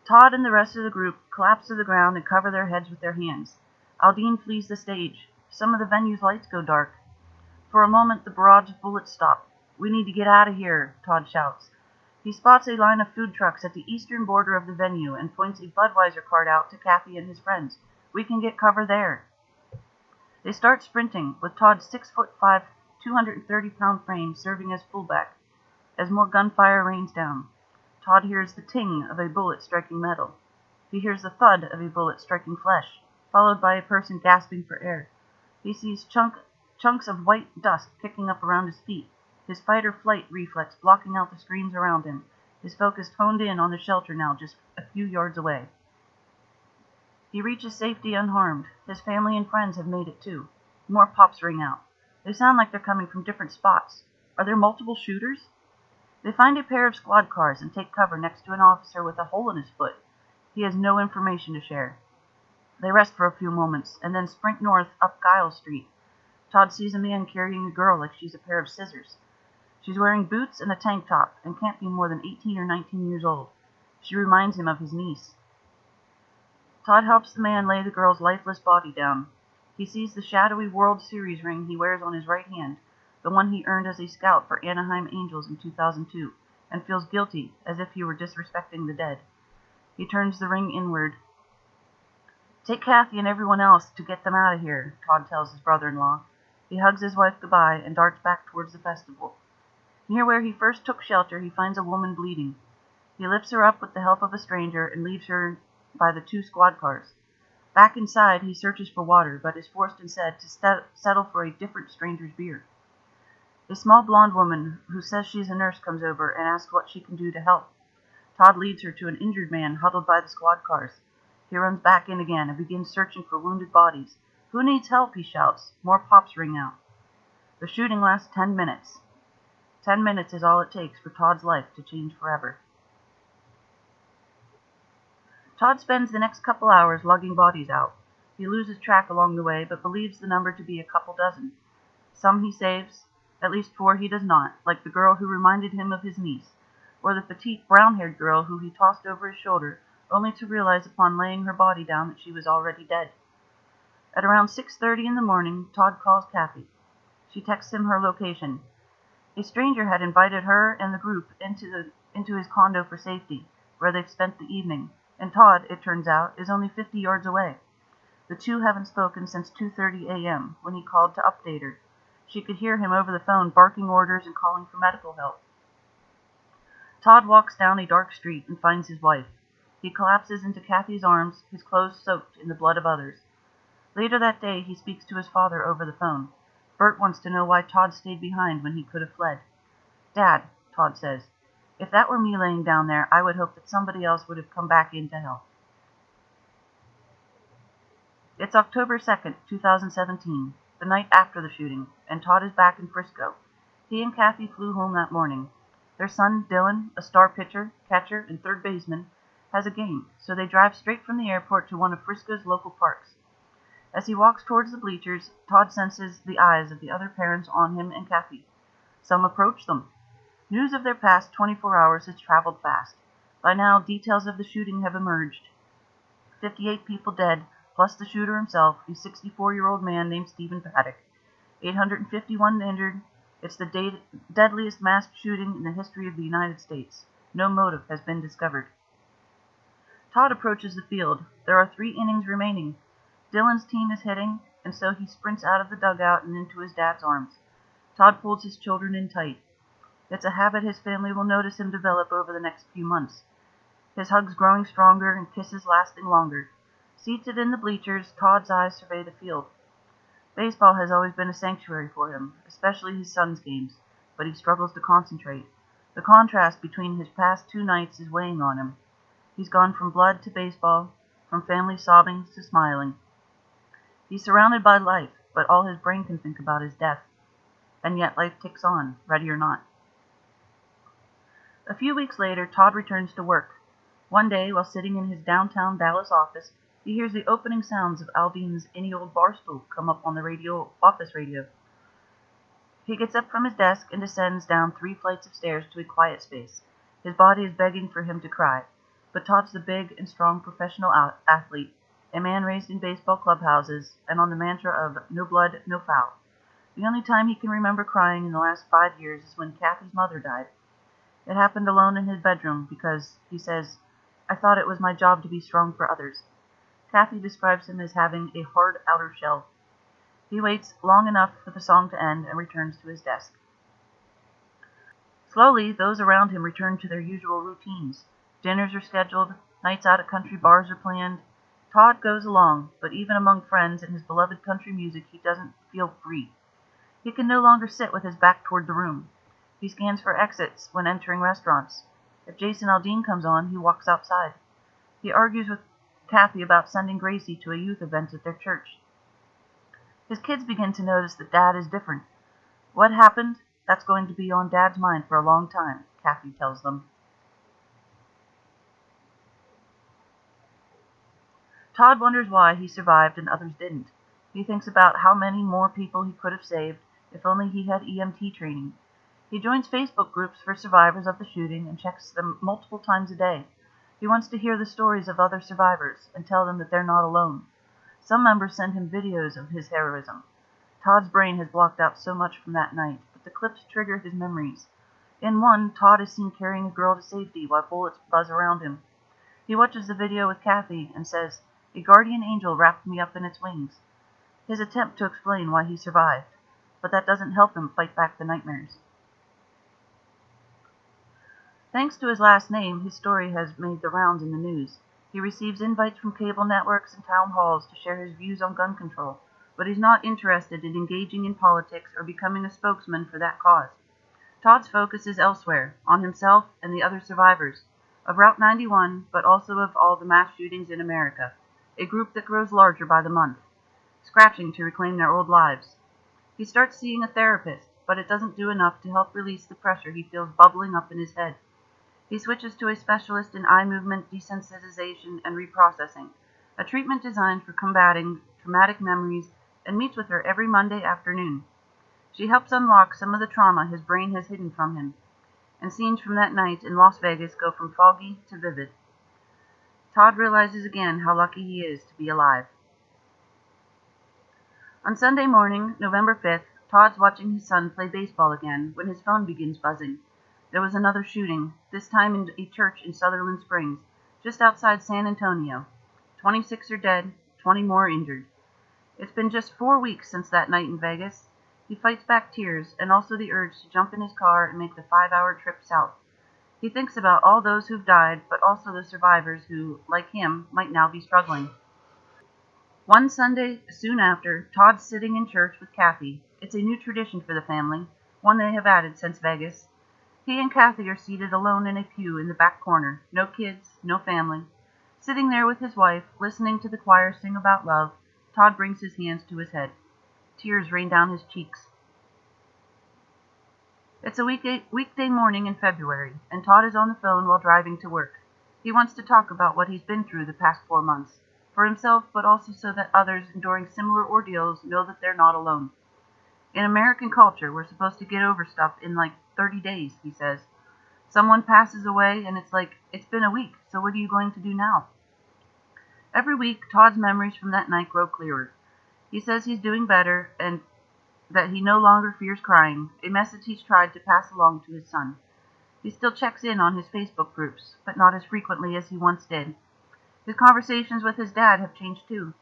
Speaker 7: Todd and the rest of the group collapse to the ground and cover their heads with their hands. Aldean flees the stage. Some of the venue's lights go dark. For a moment, the barrage of bullets stop. "We need to get out of here," Todd shouts. He spots a line of food trucks at the eastern border of the venue and points a Budweiser cart out to Kathy and his friends. "We can get cover there." They start sprinting, with Todd's 6'5", 230-pound frame serving as fullback. As more gunfire rains down, Todd hears the ting of a bullet striking metal. He hears the thud of a bullet striking flesh, followed by a person gasping for air. He sees chunks of white dust kicking up around his feet, his fight-or-flight reflex blocking out the screams around him, his focus honed in on the shelter now just a few yards away. He reaches safety unharmed. His family and friends have made it too. More pops ring out. They sound like they're coming from different spots. Are there multiple shooters? They find a pair of squad cars and take cover next to an officer with a hole in his foot. He has no information to share. They rest for a few moments and then sprint north up Giles Street. Todd sees a man carrying a girl like she's a pair of scissors. She's wearing boots and a tank top and can't be more than 18 or 19 years old. She reminds him of his niece. Todd helps the man lay the girl's lifeless body down. He sees the shadowy World Series ring he wears on his right hand, the one he earned as a scout for Anaheim Angels in 2002, and feels guilty, as if he were disrespecting the dead. He turns the ring inward. "Take Kathy and everyone else to get them out of here," Todd tells his brother-in-law. He hugs his wife goodbye and darts back towards the festival. Near where he first took shelter, he finds a woman bleeding. He lifts her up with the help of a stranger and leaves her by the 2 squad cars. Back inside, he searches for water, but is forced instead to settle for a different stranger's beer. A small blonde woman who says she's a nurse comes over and asks what she can do to help. Todd leads her to an injured man huddled by the squad cars. He runs back in again and begins searching for wounded bodies. "Who needs help?" he shouts. More pops ring out. The shooting lasts 10 minutes. 10 minutes is all it takes for Todd's life to change forever. Todd spends the next couple hours lugging bodies out. He loses track along the way, but believes the number to be a couple dozen. Some he saves, at least 4 he does not, like the girl who reminded him of his niece, or the petite brown-haired girl who he tossed over his shoulder, only to realize upon laying her body down that she was already dead. At around 6:30 in the morning, Todd calls Kathy. She texts him her location. A stranger had invited her and the group into his condo for safety, where they've spent the evening, and Todd, it turns out, is only 50 yards away. The two haven't spoken since 2:30 a.m., when he called to update her. She could hear him over the phone barking orders and calling for medical help. Todd walks down a dark street and finds his wife. He collapses into Kathy's arms, his clothes soaked in the blood of others. Later that day, he speaks to his father over the phone. Bert wants to know why Todd stayed behind when he could have fled. "Dad," Todd says, "if that were me laying down there, I would hope that somebody else would have come back in to help." It's October 2nd, 2017, the night after the shooting, and Todd is back in Frisco. He and Kathy flew home that morning. Their son, Dylan, a star pitcher, catcher, and third baseman, has a game, so they drive straight from the airport to one of Frisco's local parks. As he walks towards the bleachers, Todd senses the eyes of the other parents on him and Kathy. Some approach them. News of their past 24 hours has traveled fast. By now, details of the shooting have emerged. 58 people dead, plus the shooter himself, a 64-year-old man named Stephen Paddock. 851 injured. It's the deadliest mass shooting in the history of the United States. No motive has been discovered. Todd approaches the field. There are 3 innings remaining. Dylan's team is hitting, and so he sprints out of the dugout and into his dad's arms. Todd pulls his children in tight. It's a habit his family will notice him develop over the next few months. His hugs growing stronger and kisses lasting longer. Seated in the bleachers, Todd's eyes survey the field. Baseball has always been a sanctuary for him, especially his son's games, but he struggles to concentrate. The contrast between his past 2 nights is weighing on him. He's gone from blood to baseball, from family sobbing to smiling. He's surrounded by life, but all his brain can think about is death. And yet life ticks on, ready or not. A few weeks later, Todd returns to work. One day, while sitting in his downtown Dallas office, he hears the opening sounds of Aldine's Any Old Barstool come up on the office radio. He gets up from his desk and descends down 3 flights of stairs to a quiet space. His body is begging for him to cry, but Todd's the big and strong professional athlete, a man raised in baseball clubhouses and on the mantra of no blood, no foul. The only time he can remember crying in the last 5 years is when Kathy's mother died. It happened alone in his bedroom because, he says, "I thought it was my job to be strong for others." Kathy describes him as having a hard outer shell. He waits long enough for the song to end and returns to his desk. Slowly, those around him return to their usual routines. Dinners are scheduled, nights out at country bars are planned. Todd goes along, but even among friends and his beloved country music, he doesn't feel free. He can no longer sit with his back toward the room. He scans for exits when entering restaurants. If Jason Aldean comes on, he walks outside. He argues with Kathy about sending Gracie to a youth event at their church. His kids begin to notice that Dad is different. What happened? That's going to be on Dad's mind for a long time, Kathy tells them. Todd wonders why he survived and others didn't. He thinks about how many more people he could have saved if only he had EMT training. He joins Facebook groups for survivors of the shooting and checks them multiple times a day. He wants to hear the stories of other survivors and tell them that they're not alone. Some members send him videos of his heroism. Todd's brain has blocked out so much from that night, but the clips trigger his memories. In one, Todd is seen carrying a girl to safety while bullets buzz around him. He watches the video with Kathy and says, "A guardian angel wrapped me up in its wings." His attempt to explain why he survived, but that doesn't help him fight back the nightmares. Thanks to his last name, his story has made the rounds in the news. He receives invites from cable networks and town halls to share his views on gun control, but he's not interested in engaging in politics or becoming a spokesman for that cause. Todd's focus is elsewhere, on himself and the other survivors, of Route 91, but also of all the mass shootings in America, a group that grows larger by the month, scratching to reclaim their old lives. He starts seeing a therapist, but it doesn't do enough to help release the pressure he feels bubbling up in his head. He switches to a specialist in eye movement desensitization and reprocessing, a treatment designed for combating traumatic memories, and meets with her every Monday afternoon. She helps unlock some of the trauma his brain has hidden from him, and scenes from that night in Las Vegas go from foggy to vivid. Todd realizes again how lucky he is to be alive. On Sunday morning, November 5th, Todd's watching his son play baseball again when his phone begins buzzing. There was another shooting, this time in a church in Sutherland Springs, just outside San Antonio. 26 are dead, 20 more injured. It's been just 4 weeks since that night in Vegas. He fights back tears and also the urge to jump in his car and make the 5-hour trip south. He thinks about all those who've died, but also the survivors who, like him, might now be struggling. One Sunday, soon after, Todd's sitting in church with Kathy. It's a new tradition for the family, one they have added since Vegas. He and Kathy are seated alone in a pew in the back corner. No kids, no family. Sitting there with his wife, listening to the choir sing about love, Todd brings his hands to his head. Tears rain down his cheeks. It's a weekday morning in February, and Todd is on the phone while driving to work. He wants to talk about what he's been through the past 4 months, for himself, but also so that others enduring similar ordeals know that they're not alone. In American culture, we're supposed to get over stuff in like 30 days, he says. Someone passes away, and it's like, it's been a week, so what are you going to do now? Every week, Todd's memories from that night grow clearer. He says he's doing better, and that he no longer fears crying, a message he's tried to pass along to his son. He still checks in on his Facebook groups, but not as frequently as he once did. His conversations with his dad have changed too.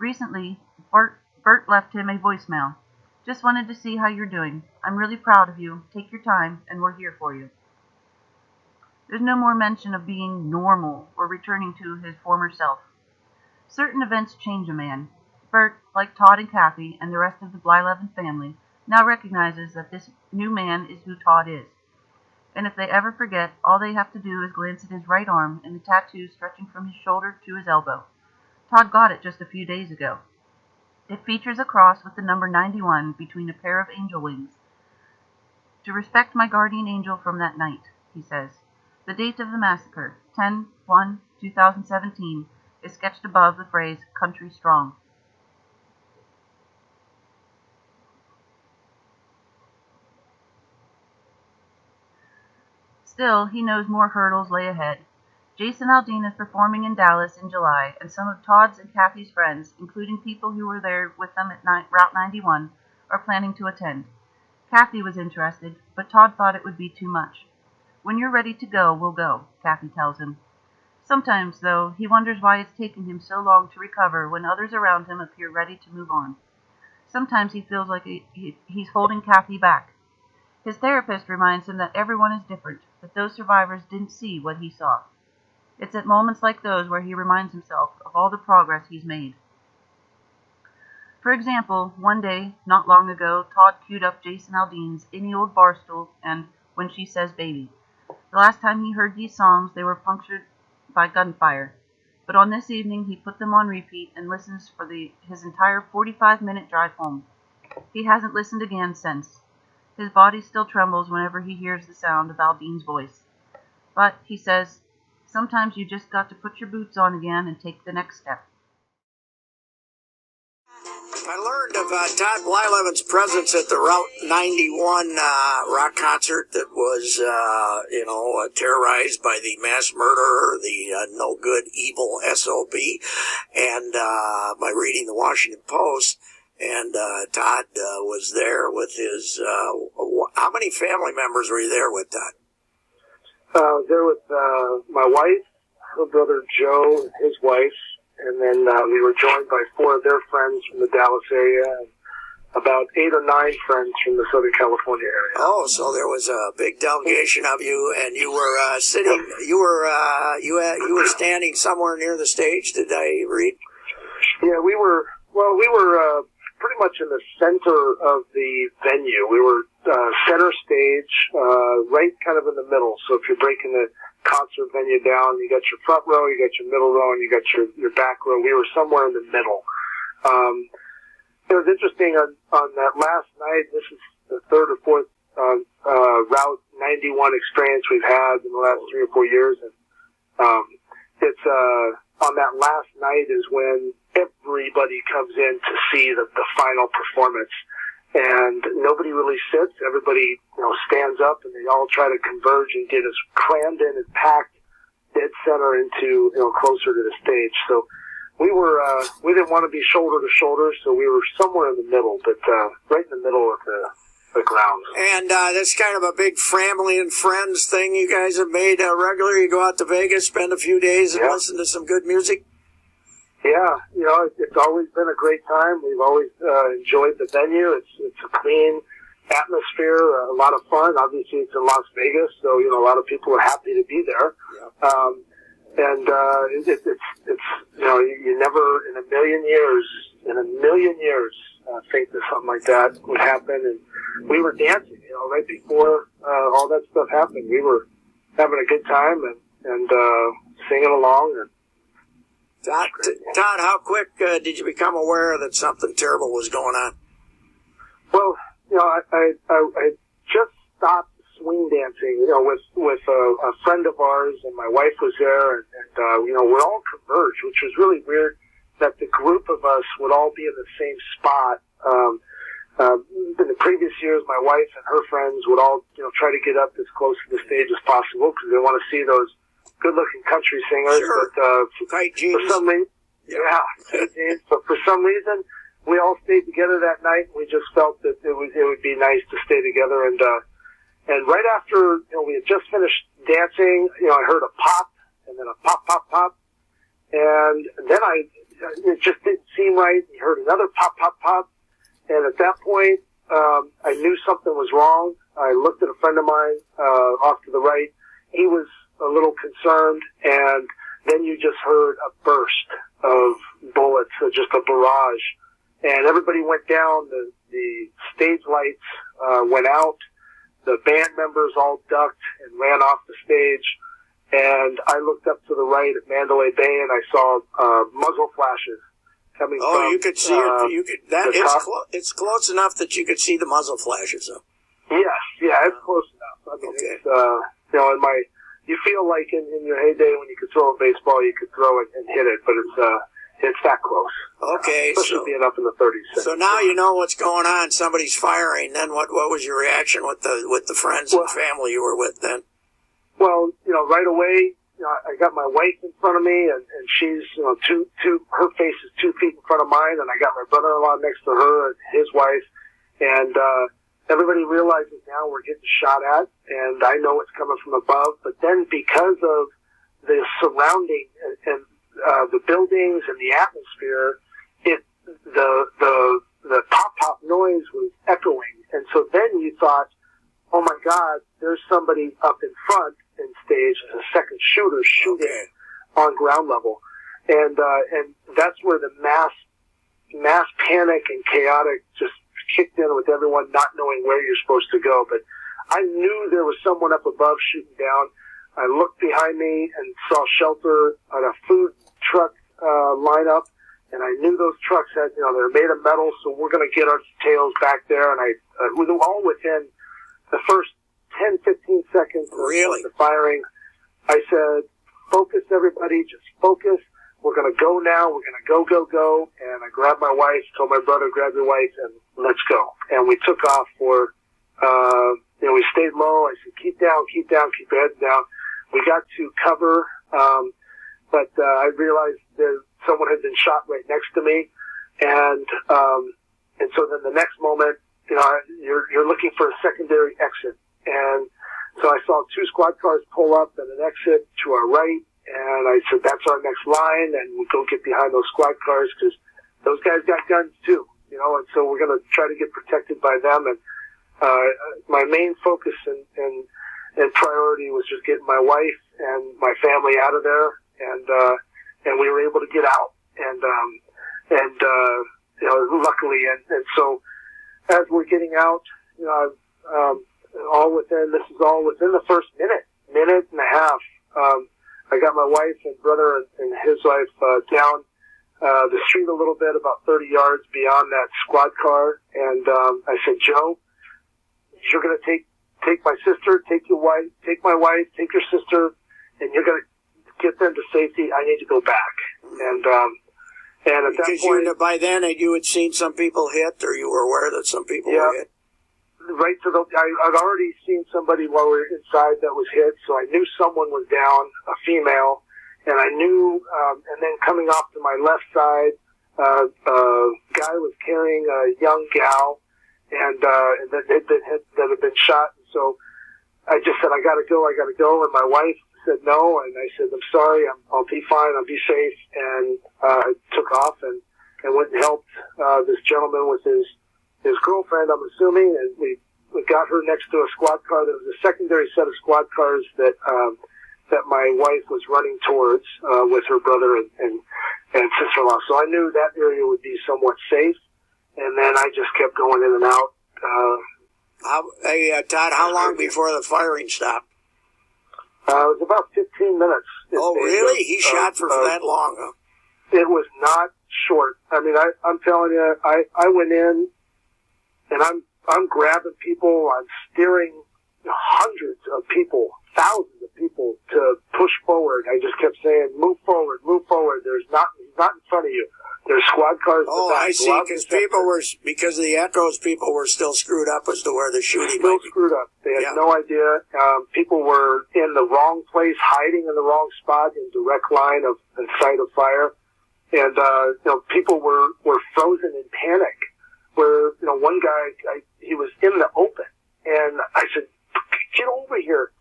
Speaker 7: Recently, Bert left him a voicemail. Just wanted to see how you're doing. I'm really proud of you. Take your time, and we're here for you. There's no more mention of being normal or returning to his former self. Certain events change a man. Bert, like Todd and Kathy and the rest of the Blyleven family, now recognizes that this new man is who Todd is. And if they ever forget, all they have to do is glance at his right arm and the tattoo stretching from his shoulder to his elbow. Todd got it just a few days ago. It features a cross with the number 91 between a pair of angel wings. To respect my guardian angel from that night, he says. The date of the massacre, 10/1/2017, is sketched above the phrase, Country Strong. Still, he knows more hurdles lay ahead. Jason Aldean is performing in Dallas in July, and some of Todd's and Kathy's friends, including people who were there with them at Route 91, are planning to attend. Kathy was interested, but Todd thought it would be too much. When you're ready to go, we'll go, Kathy tells him. Sometimes, though, he wonders why it's taken him so long to recover when others around him appear ready to move on. Sometimes he feels like he's holding Kathy back. His therapist reminds him that everyone is different, that those survivors didn't see what he saw. It's at moments like those where he reminds himself of all the progress he's made. For example, one day, not long ago, Todd queued up Jason Aldean's Any Old Barstool and When She Says Baby. The last time he heard these songs, they were punctured by gunfire. But on this evening, he put them on repeat and listens for his entire 45-minute drive home. He hasn't listened again since. His body still trembles whenever he hears the sound of Aldean's voice. But, he says, sometimes you just got to put your boots on again and take the next step.
Speaker 9: I learned of Todd Blyleven's presence at the Route 91 rock concert that was, terrorized by the mass murderer, the no-good, evil SOB, and by reading the Washington Post. And Todd was there with his, how many family members were you there with, Todd?
Speaker 2: There with my wife, her brother Joe, his wife, and then we were joined by 4 of their friends from the Dallas area, and about 8 or 9 friends from the Southern California area.
Speaker 9: Oh, so there was a big delegation of you, and you were sitting. You were standing somewhere near the stage. Did I read?
Speaker 2: Yeah, we were pretty much in the center of the venue. We were center stage, right kind of in the middle. So if you're breaking the concert venue down, you got your front row, you got your middle row, and you got your back row. We were somewhere in the middle. It was interesting on that last night. This is the 3rd or 4th Route 91 experience we've had in the last 3 or 4 years, and it's on that last night is when everybody comes in to see the final performance, and nobody really sits. Everybody stands up, and they all try to converge and get as crammed in and packed dead center into closer to the stage. So we didn't want to be shoulder to shoulder, so we were somewhere in the middle, but right in the middle of the ground.
Speaker 9: And that's kind of a big family and friends thing you guys have made regular. You go out to Vegas, spend a few days, and listen to some good music.
Speaker 2: Yeah, it's always been a great time. We've always enjoyed the venue. It's a clean atmosphere, a lot of fun. Obviously, it's in Las Vegas, so a lot of people are happy to be there. Yeah. It's you never in a million years think that something like that would happen. And we were dancing, right before all that stuff happened. We were having a good time and singing along. And
Speaker 9: Todd, how quick did you become aware that something terrible was going on?
Speaker 2: Well, I just stopped swing dancing, with a friend of ours, and my wife was there, and we're all converged, which was really weird that the group of us would all be in the same spot. In the previous years, my wife and her friends would all, try to get up as close to the stage as possible because they want to see those good-looking country singers.
Speaker 9: Sure.
Speaker 2: But
Speaker 9: tight jeans.
Speaker 2: For some reason, tight jeans. But for some reason, we all stayed together that night. We just felt that it would be nice to stay together. And right after we had just finished dancing, I heard a pop, and then a pop, pop, pop, and then it just didn't seem right. You heard another pop, pop, pop, and at that point, I knew something was wrong. I looked at a friend of mine off to the right. He was a little concerned, and then you just heard a burst of bullets, just a barrage, and everybody went down. The stage lights went out. The band members all ducked and ran off the stage, and I looked up to the right at Mandalay Bay, and I saw muzzle flashes coming from.
Speaker 9: Oh, you could see it. You could. It's close enough that you could see the muzzle flashes. Though.
Speaker 2: Yes, it's close enough. I mean, okay. You feel like in your heyday when you could throw a baseball, you could throw it and hit it, but it's that close.
Speaker 9: Okay,
Speaker 2: especially being up in the 30s.
Speaker 9: So now you know what's going on. Somebody's firing. Then what was your reaction with the friends and family you were with then?
Speaker 2: Well, right away, I got my wife in front of me, and she's her face is 2 feet in front of mine, and I got my brother-in-law next to her and his wife, and everybody realizes now we're getting shot at, and I know it's coming from above. But then because of the surrounding and the buildings and the atmosphere, the pop noise was echoing, and so then you thought, oh my God, there's somebody up in front in stage, a second shooter shooting on ground level, and that's where the mass panic and chaotic just kicked in with everyone not knowing where you're supposed to go. But I knew there was someone up above shooting down. I looked behind me and saw shelter on a food truck lineup, and I knew those trucks had, they're made of metal, so we're going to get our tails back there. And we were all within the first 10, 15 seconds of the firing. I said, focus, everybody, just focus. We're going to go now. We're going to go. And I grabbed my wife, told my brother, grab your wife, and let's go. And we took off for, we stayed low. I said, keep down, keep your heads down. We got to cover, but I realized that someone had been shot right next to me. And so then the next moment, you're looking for a secondary exit. And so I saw 2 squad cars pull up and an exit to our right. And I said, that's our next line. And we go get behind those squad cars because those guys got guns too, and so we're going to try to get protected by them. And, my main focus and priority was just getting my wife and my family out of there. And we were able to get out. And luckily, and so as we're getting out, this is all within the first minute and a half. I got my wife and brother and his wife down the street a little bit, about 30 yards beyond that squad car, and I said, Joe, you're going to take my sister, take your wife, take my wife, take your sister, and you're going to get them to safety. I need to go back. And at that point,
Speaker 9: by then you had seen some people hit, or you were aware that some people were hit.
Speaker 2: Right to I'd already seen somebody while we were inside that was hit, so I knew someone was down, a female, and I knew, and then coming off to my left side, a guy was carrying a young gal, and that had been shot. And so I just said, I gotta go, and my wife said no, and I said, I'm sorry, I'll be fine, I'll be safe, and I took off and went and helped this gentleman with his girlfriend, I'm assuming, and we got her next to a squad car. There was a secondary set of squad cars that my wife was running towards with her brother and sister-in-law. So I knew that area would be somewhat safe, and then I just kept going in and out.
Speaker 9: Todd, how long before the firing stopped?
Speaker 2: It was about 15 minutes.
Speaker 9: Oh, really? He shot for that long, huh?
Speaker 2: It was not short. I mean, I'm telling you, I went in, and I'm grabbing people, I'm steering hundreds of people, thousands of people to push forward. I just kept saying, move forward, move forward. He's not in front of you. There's squad cars.
Speaker 9: Oh, I see, because of the echoes, people were still screwed up as to where the shooting might be.
Speaker 2: Screwed up. They had no idea. People were in the wrong place, hiding in the wrong spot, in direct line of sight of fire. And, people were frozen in panic. Where, one guy, he was in the open, and I said, get over here.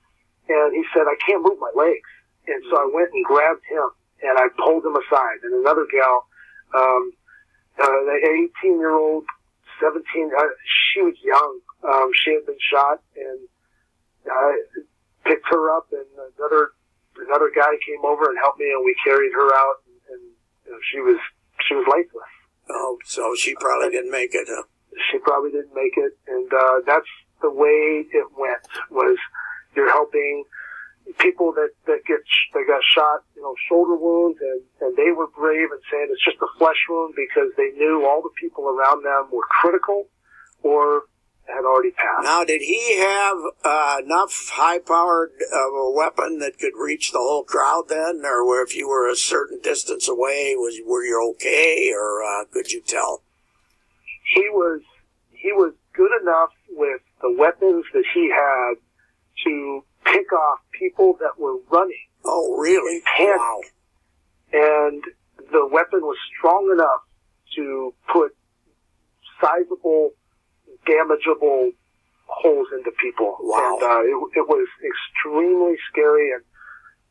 Speaker 2: And he said, I can't move my legs. And so I went and grabbed him, and I pulled him aside. And another gal, the 18-year-old, 17, she was young. She had been shot, and I picked her up, and another guy came over and helped me, and we carried her out, and she was lifeless.
Speaker 9: Oh, so she probably didn't make it, huh?
Speaker 2: She probably didn't make it, and that's the way it went, was you're helping people that got shot, shoulder wounds, and they were brave and saying it's just a flesh wound because they knew all the people around them were critical or had already passed.
Speaker 9: Now, did he have enough high-powered of a weapon that could reach the whole crowd then, or where if you were a certain distance away, were you okay, or could you tell?
Speaker 2: He was good enough with the weapons that he had to pick off people that were running.
Speaker 9: Oh, really?
Speaker 2: In panic.
Speaker 9: Wow.
Speaker 2: And the weapon was strong enough to put sizable, damageable holes into people.
Speaker 9: Wow.
Speaker 2: And it was extremely scary. And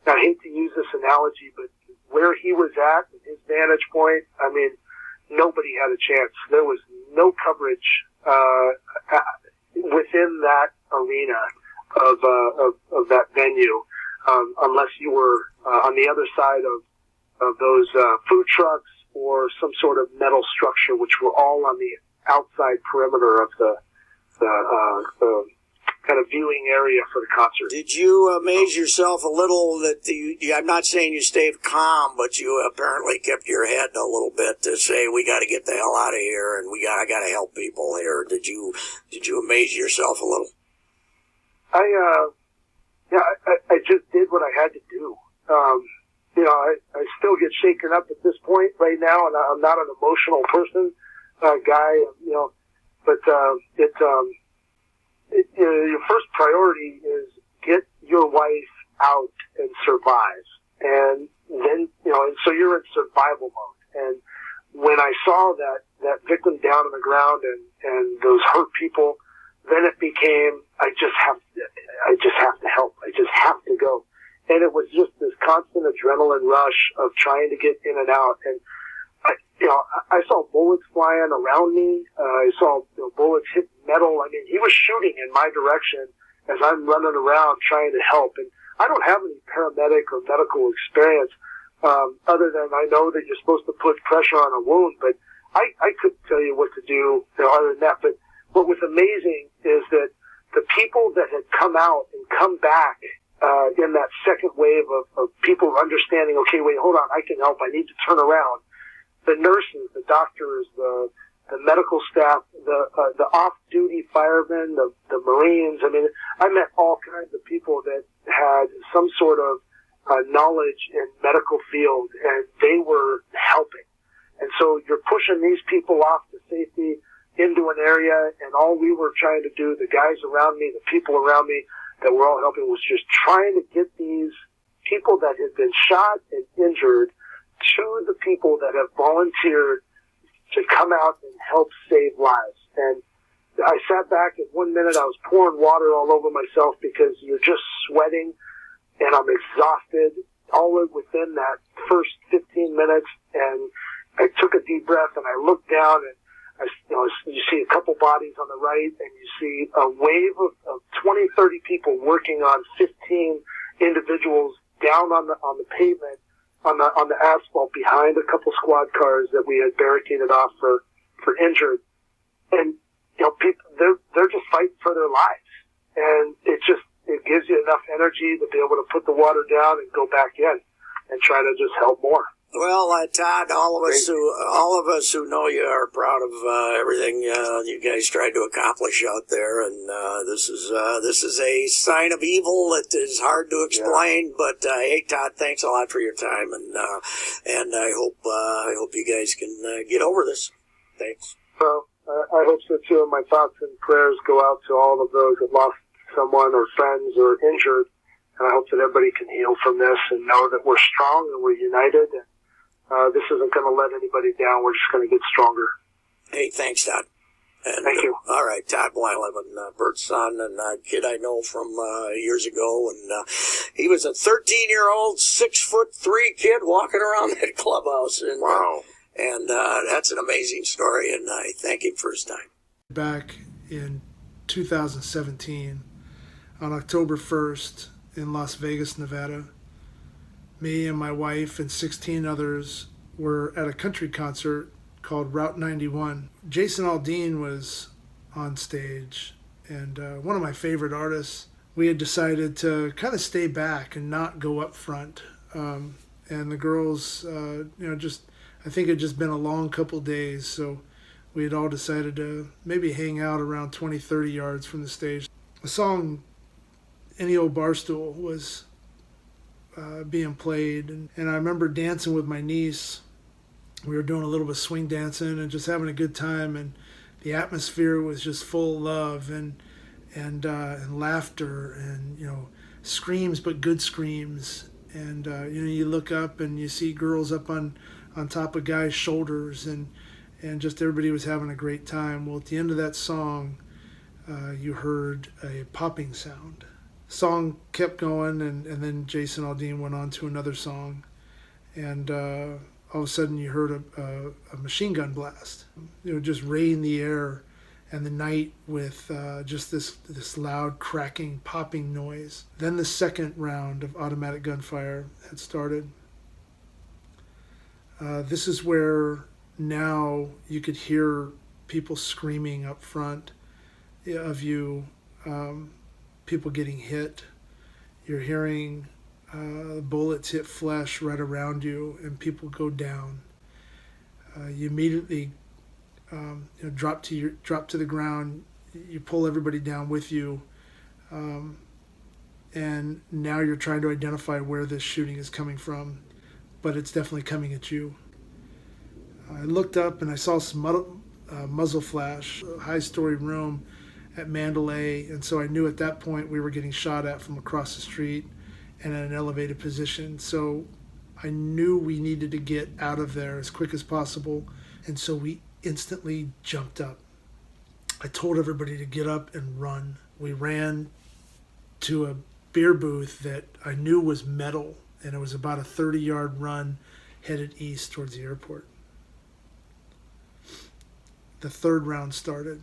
Speaker 2: I hate to use this analogy, but where he was at, his vantage point, I mean, nobody had a chance. There was no coverage within that arena of that venue, unless you were on the other side of those food trucks or some sort of metal structure, which were all on the outside perimeter of the kind of viewing area for the concert.
Speaker 9: Did you amaze yourself a little that I'm not saying you stayed calm, but you apparently kept your head a little bit to say, we got to get the hell out of here, and I got to help people here. Did you amaze yourself a little?
Speaker 2: I just did what I had to do. I still get shaken up at this point right now, and I'm not an emotional person, guy, but your first priority is get your wife out and survive. And then, and so you're in survival mode. And when I saw that victim down on the ground and those hurt people, then it became, I just have to help. I just have to go. And it was just this constant adrenaline rush of trying to get in and out. And I saw bullets flying around me. I saw bullets hit metal. I mean, he was shooting in my direction as I'm running around trying to help. And I don't have any paramedic or medical experience, other than I know that you're supposed to put pressure on a wound, but I couldn't tell you what to do, other than that. But what was amazing is that the people that had come out and come back in that second wave of people understanding, okay, wait, hold on, I can help, I need to turn around. The nurses, the doctors, the medical staff, the off-duty firemen, the Marines. I mean, I met all kinds of people that had some sort of knowledge in medical field, and they were helping. And so you're pushing these people off to safety into an area, and all we were trying to do, the guys around me, the people around me that were all helping, was just trying to get these people that had been shot and injured to the people that have volunteered to come out and help save lives. And I sat back, and 1 minute I was pouring water all over myself because you're just sweating, and I'm exhausted all within that first 15 minutes. And I took a deep breath and I looked down, and you see a couple bodies on the right, and you see a wave of 20, 30 people working on 15 individuals down on the pavement, on the asphalt behind a couple squad cars that we had barricaded off for injured. And, people, they're just fighting for their lives. And it gives you enough energy to be able to put the water down and go back in and try to just help more.
Speaker 9: Well, Todd, all of us who know you are proud of everything you guys tried to accomplish out there, and this is a sign of evil that is hard to explain. Yeah. But hey, Todd, thanks a lot for your time, and I hope you guys can get over this. Thanks.
Speaker 2: Well, I hope so too. And my thoughts and prayers go out to all of those that lost someone or friends or injured. And I hope that everybody can heal from this and know that we're strong and we're united. And this isn't going to let anybody down. We're just going to get stronger.
Speaker 9: Hey, thanks, Todd. And,
Speaker 2: thank you.
Speaker 9: All right, Todd Blyleven, Bert's son, and a kid I know from years ago. And he was a 13-year-old, 6'3" kid walking around that clubhouse. And, wow. And that's an amazing story, and I thank him for his time.
Speaker 10: Back in 2017, on October 1st, in Las Vegas, Nevada, me and my wife and 16 others were at a country concert called Route 91. Jason Aldean was on stage, and one of my favorite artists. We had decided to kind of stay back and not go up front. And the girls, I think it had just been a long couple days, so we had all decided to maybe hang out around 20, 30 yards from the stage. The song Any Old Barstool was being played, and I remember dancing with my niece. We were doing a little bit of swing dancing and just having a good time, and the atmosphere was just full of love and laughter and screams, but good screams. And you look up and you see girls up on top of guys' shoulders, and just everybody was having a great time. Well, at the end of that song, you heard a popping sound. Song kept going, and then Jason Aldean went on to another song, and all of a sudden you heard a machine gun blast. Just rain the air and the night with just this loud cracking, popping noise. Then the second round of automatic gunfire had started. This is where now you could hear people screaming up front of you, people getting hit. You're hearing bullets hit flesh right around you, and people go down. You immediately drop to the ground. You pull everybody down with you, and now you're trying to identify where this shooting is coming from, but it's definitely coming at you. I looked up and I saw some muzzle flash, a high-story room at Mandalay, and so I knew at that point we were getting shot at from across the street and in an elevated position. So I knew we needed to get out of there as quick as possible, and so we instantly jumped up. I told everybody to get up and run. We ran to a beer booth that I knew was metal, and it was about a 30-yard run headed east towards the airport. The third round started.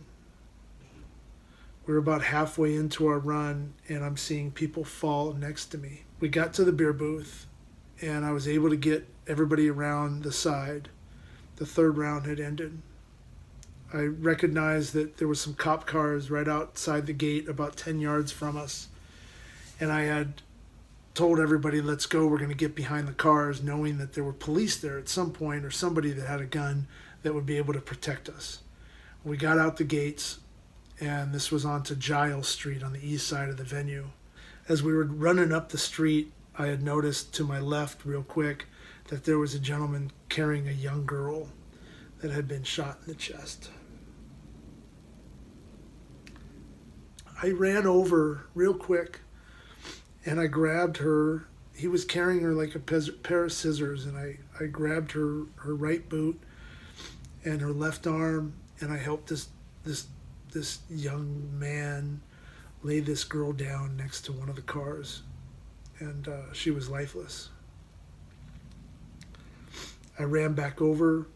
Speaker 10: We were about halfway into our run, and I'm seeing people fall next to me. We got to the beer booth, and I was able to get everybody around the side. The third round had ended. I recognized that there were some cop cars right outside the gate about 10 yards from us, and I had told everybody, let's go, we're going to get behind the cars, knowing that there were police there at some point or somebody that had a gun that would be able to protect us. We got out the gates, and this was onto Giles Street on the east side of the venue. As we were running up the street, I had noticed to my left real quick that there was a gentleman carrying a young girl that had been shot in the chest. I ran over real quick and I grabbed her. He was carrying her like a pair of scissors, and I grabbed her right boot and her left arm, and I helped this young man lay this girl down next to one of the cars. and she was lifeless. I ran back over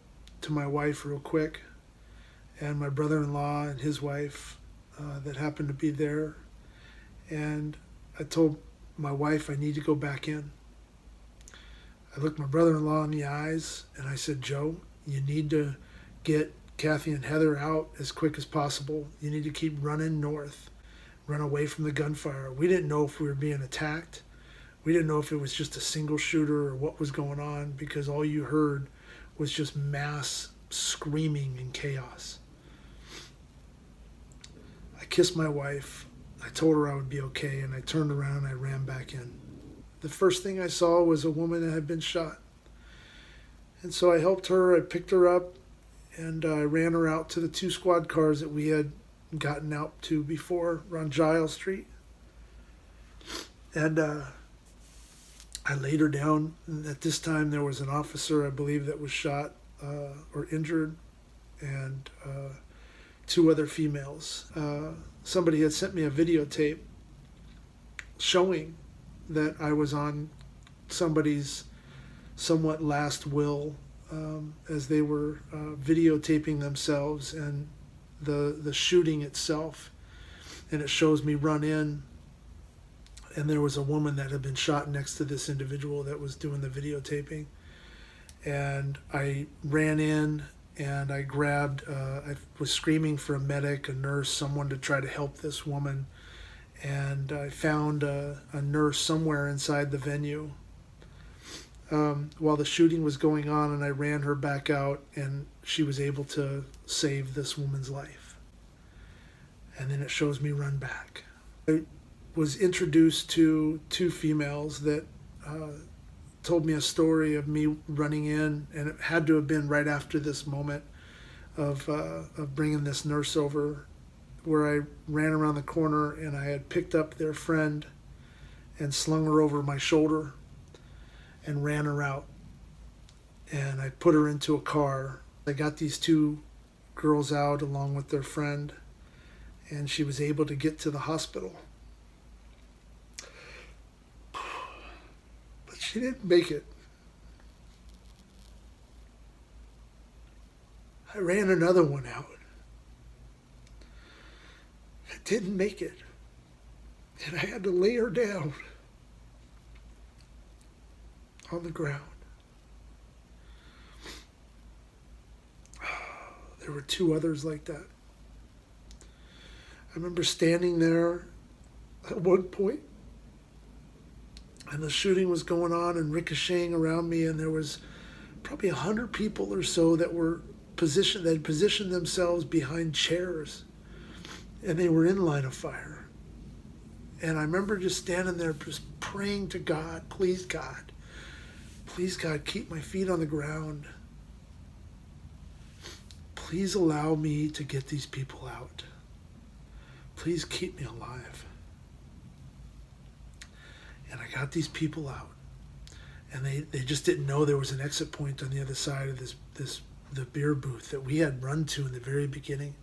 Speaker 10: to my wife real quick, and my brother-in-law and his wife that happened to be there. And I told my wife I need to go back in. I looked my brother-in-law in the eyes and I said, Joe, you need to get Kathy and Heather out as quick as possible. You need to keep running north, run away from the gunfire. We didn't know if we were being attacked. We didn't know if it was just a single shooter or what was going on, because all you heard was just mass screaming and chaos. I kissed my wife. I told her I would be okay, and I turned around and I ran back in. The first thing I saw was a woman that had been shot. And so I helped her, I picked her up, and I ran her out to the 2 squad cars that we had gotten out to before on Giles Street. And I laid her down. And at this time there was an officer, I believe, that was shot or injured, and 2 other females. Somebody had sent me a videotape showing that I was on somebody's somewhat last will, as they were videotaping themselves and the shooting itself. And it shows me run in, and there was a woman that had been shot next to this individual that was doing the videotaping. And I ran in and I grabbed, I was screaming for a medic, a nurse, someone to try to help this woman. And I found a nurse somewhere inside the venue while the shooting was going on, and I ran her back out, and she was able to save this woman's life. And then it shows me run back. I was introduced to 2 females that told me a story of me running in, and it had to have been right after this moment of bringing this nurse over, where I ran around the corner and I had picked up their friend and slung her over my shoulder and ran her out. And I put her into a car. I got these 2 girls out along with their friend, and she was able to get to the hospital. But she didn't make it. I ran another one out. I didn't make it. And I had to lay her down on the ground. There were 2 others like that. I remember standing there at one point, and the shooting was going on and ricocheting around me, and there was probably 100 people or so that were positioned, that had positioned themselves behind chairs, and they were in line of fire. And I remember just standing there just praying to God, please God, keep my feet on the ground. Please allow me to get these people out. Please keep me alive. And I got these people out. And they just didn't know there was an exit point on the other side of the beer booth that we had run to in the very beginning.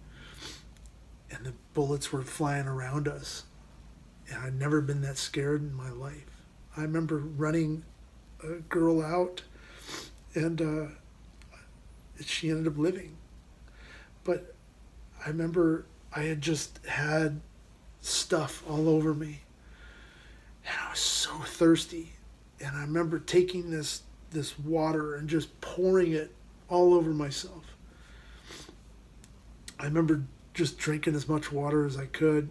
Speaker 10: And the bullets were flying around us. And I'd never been that scared in my life. I remember running a girl out, and she ended up living. But I remember I had just had stuff all over me, and I was so thirsty. And I remember taking this water and just pouring it all over myself. I remember just drinking as much water as I could,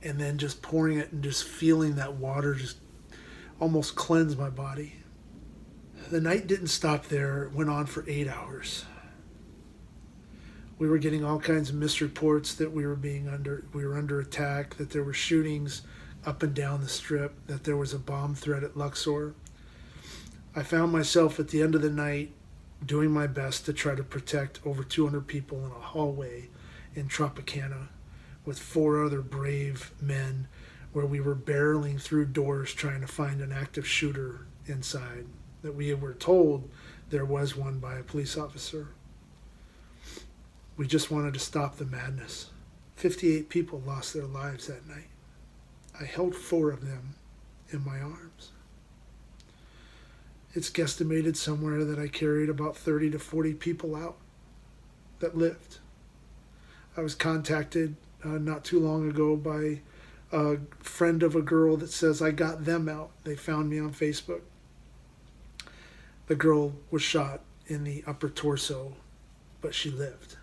Speaker 10: and then just pouring it and just feeling that water just almost cleanse my body. The night didn't stop there. It went on for 8 hours. We were getting all kinds of misreports that we were under attack, that there were shootings up and down the strip, that there was a bomb threat at Luxor. I found myself at the end of the night doing my best to try to protect over 200 people in a hallway in Tropicana with 4 other brave men, where we were barreling through doors trying to find an active shooter inside, that we were told there was one by a police officer. We just wanted to stop the madness. 58 people lost their lives that night. I held 4 of them in my arms. It's guesstimated somewhere that I carried about 30 to 40 people out that lived. I was contacted not too long ago by a friend of a girl that says I got them out. They found me on Facebook. The girl was shot in the upper torso, but she lived.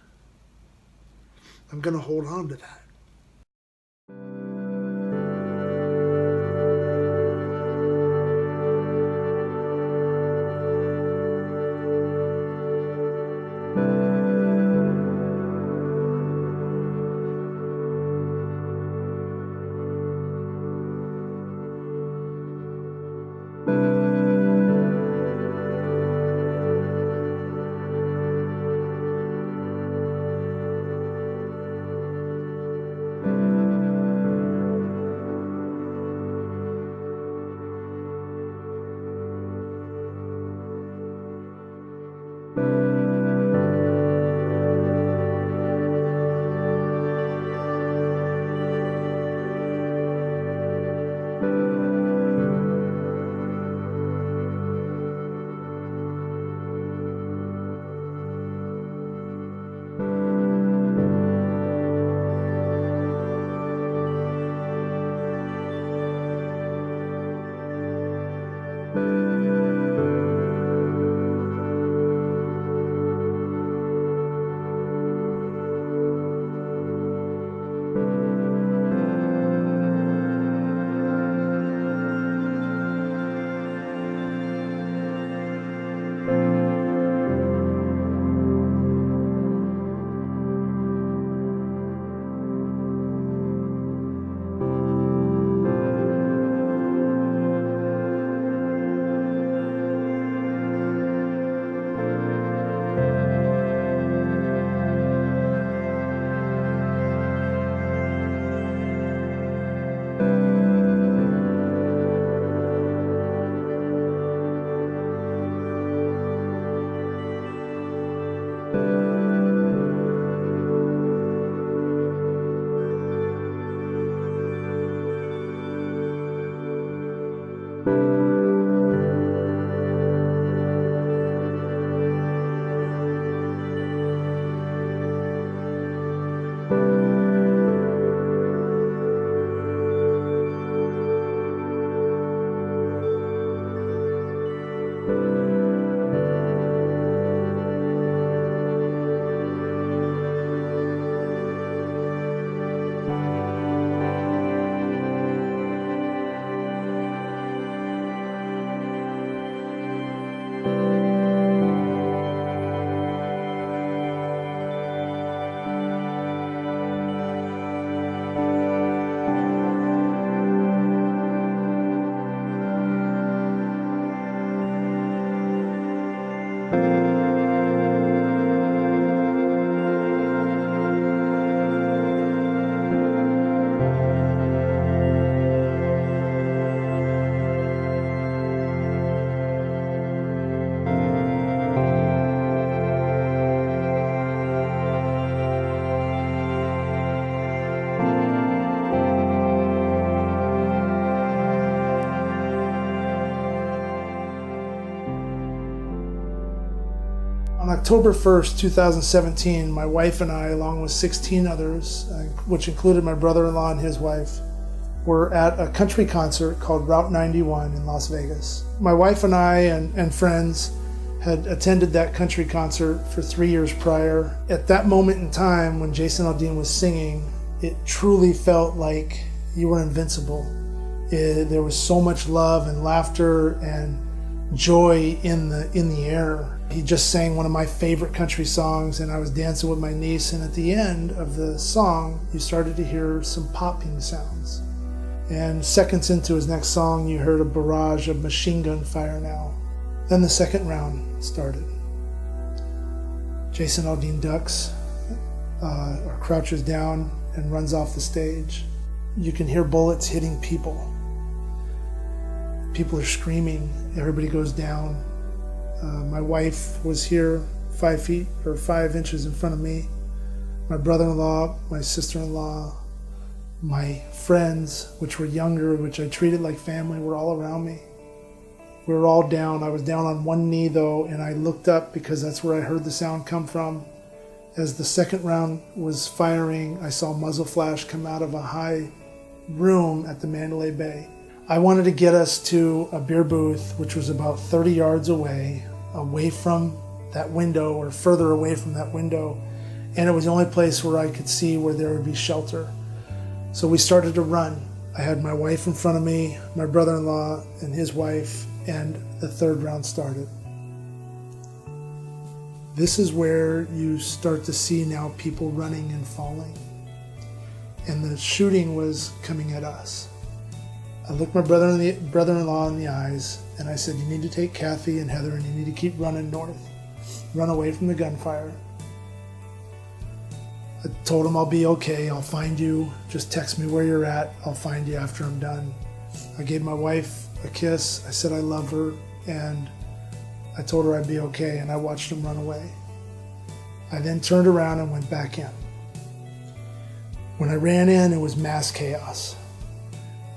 Speaker 10: I'm going to hold on to that. On October 1st, 2017, my wife and I, along with 16 others, which included my brother-in-law and his wife, were at a country concert called Route 91 in Las Vegas. My wife and I and friends had attended that country concert for 3 years prior. At that moment in time, when Jason Aldean was singing, it truly felt like you were invincible. There was so much love and laughter and joy in the air. He just sang one of my favorite country songs, and I was dancing with my niece, and at the end of the song, you started to hear some popping sounds. And seconds into his next song, you heard a barrage of machine gun fire now. Then the second round started. Jason Aldean ducks, or crouches down and runs off the stage. You can hear bullets hitting people. People are screaming, everybody goes down. My wife was here 5 feet or 5 inches in front of me. My brother-in-law, my sister-in-law, my friends, which were younger, which I treated like family, were all around me. We were all down. I was down on one knee though, and I looked up because that's where I heard the sound come from. As the second round was firing, I saw muzzle flash come out of a high room at the Mandalay Bay. I wanted to get us to a beer booth, which was about 30 yards away from that window, or further away from that window. And it was the only place where I could see where there would be shelter. So we started to run. I had my wife in front of me, my brother-in-law and his wife, and the third round started. This is where you start to see now people running and falling. And the shooting was coming at us. I looked my brother-in-law in the eyes, and I said, you need to take Kathy and Heather and you need to keep running north. Run away from the gunfire. I told him I'll be okay, I'll find you. Just text me where you're at, I'll find you after I'm done. I gave my wife a kiss, I said I love her, and I told her I'd be okay, and I watched him run away. I then turned around and went back in. When I ran in, it was mass chaos.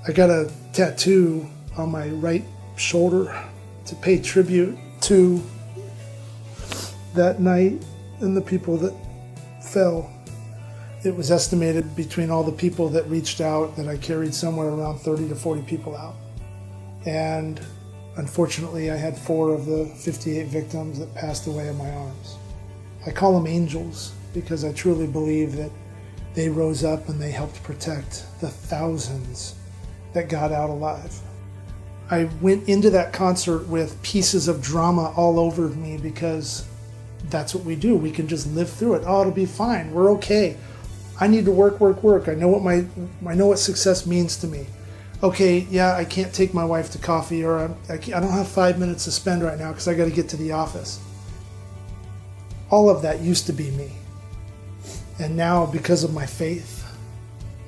Speaker 10: I got a tattoo on my right shoulder to pay tribute to that night and the people that fell. It was estimated between all the people that reached out that I carried somewhere around 30 to 40 people out. And unfortunately, I had 4 of the 58 victims that passed away in my arms. I call them angels because I truly believe that they rose up and they helped protect the thousands that got out alive. I went into that concert with pieces of drama all over me because that's what we do. We can just live through it. Oh, it'll be fine. We're okay. I need to work. I know what success means to me. Okay, yeah, I can't take my wife to coffee, or I don't have 5 minutes to spend right now because I got to get to the office. All of that used to be me. And now, because of my faith,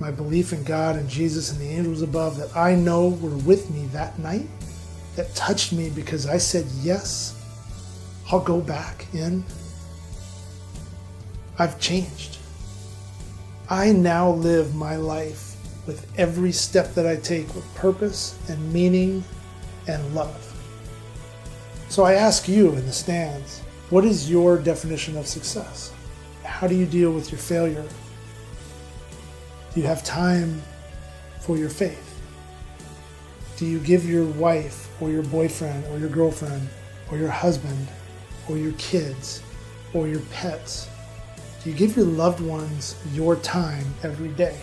Speaker 10: my belief in God and Jesus and the angels above that I know were with me that night, that touched me because I said, yes, I'll go back in. I've changed. I now live my life with every step that I take with purpose and meaning and love. So I ask you in the stands, what is your definition of success? How do you deal with your failure? Do you have time for your faith? Do you give your wife or your boyfriend or your girlfriend or your husband or your kids or your pets? Do you give your loved ones your time every day?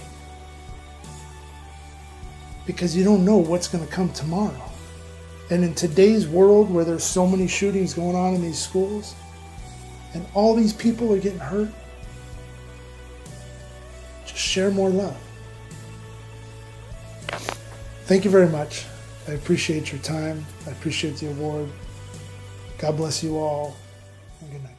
Speaker 10: Because you don't know what's going to come tomorrow. And in today's world where there's so many shootings going on in these schools and all these people are getting hurt, just share more love. Thank you very much. I appreciate your time. I appreciate the award. God bless you all, and good night.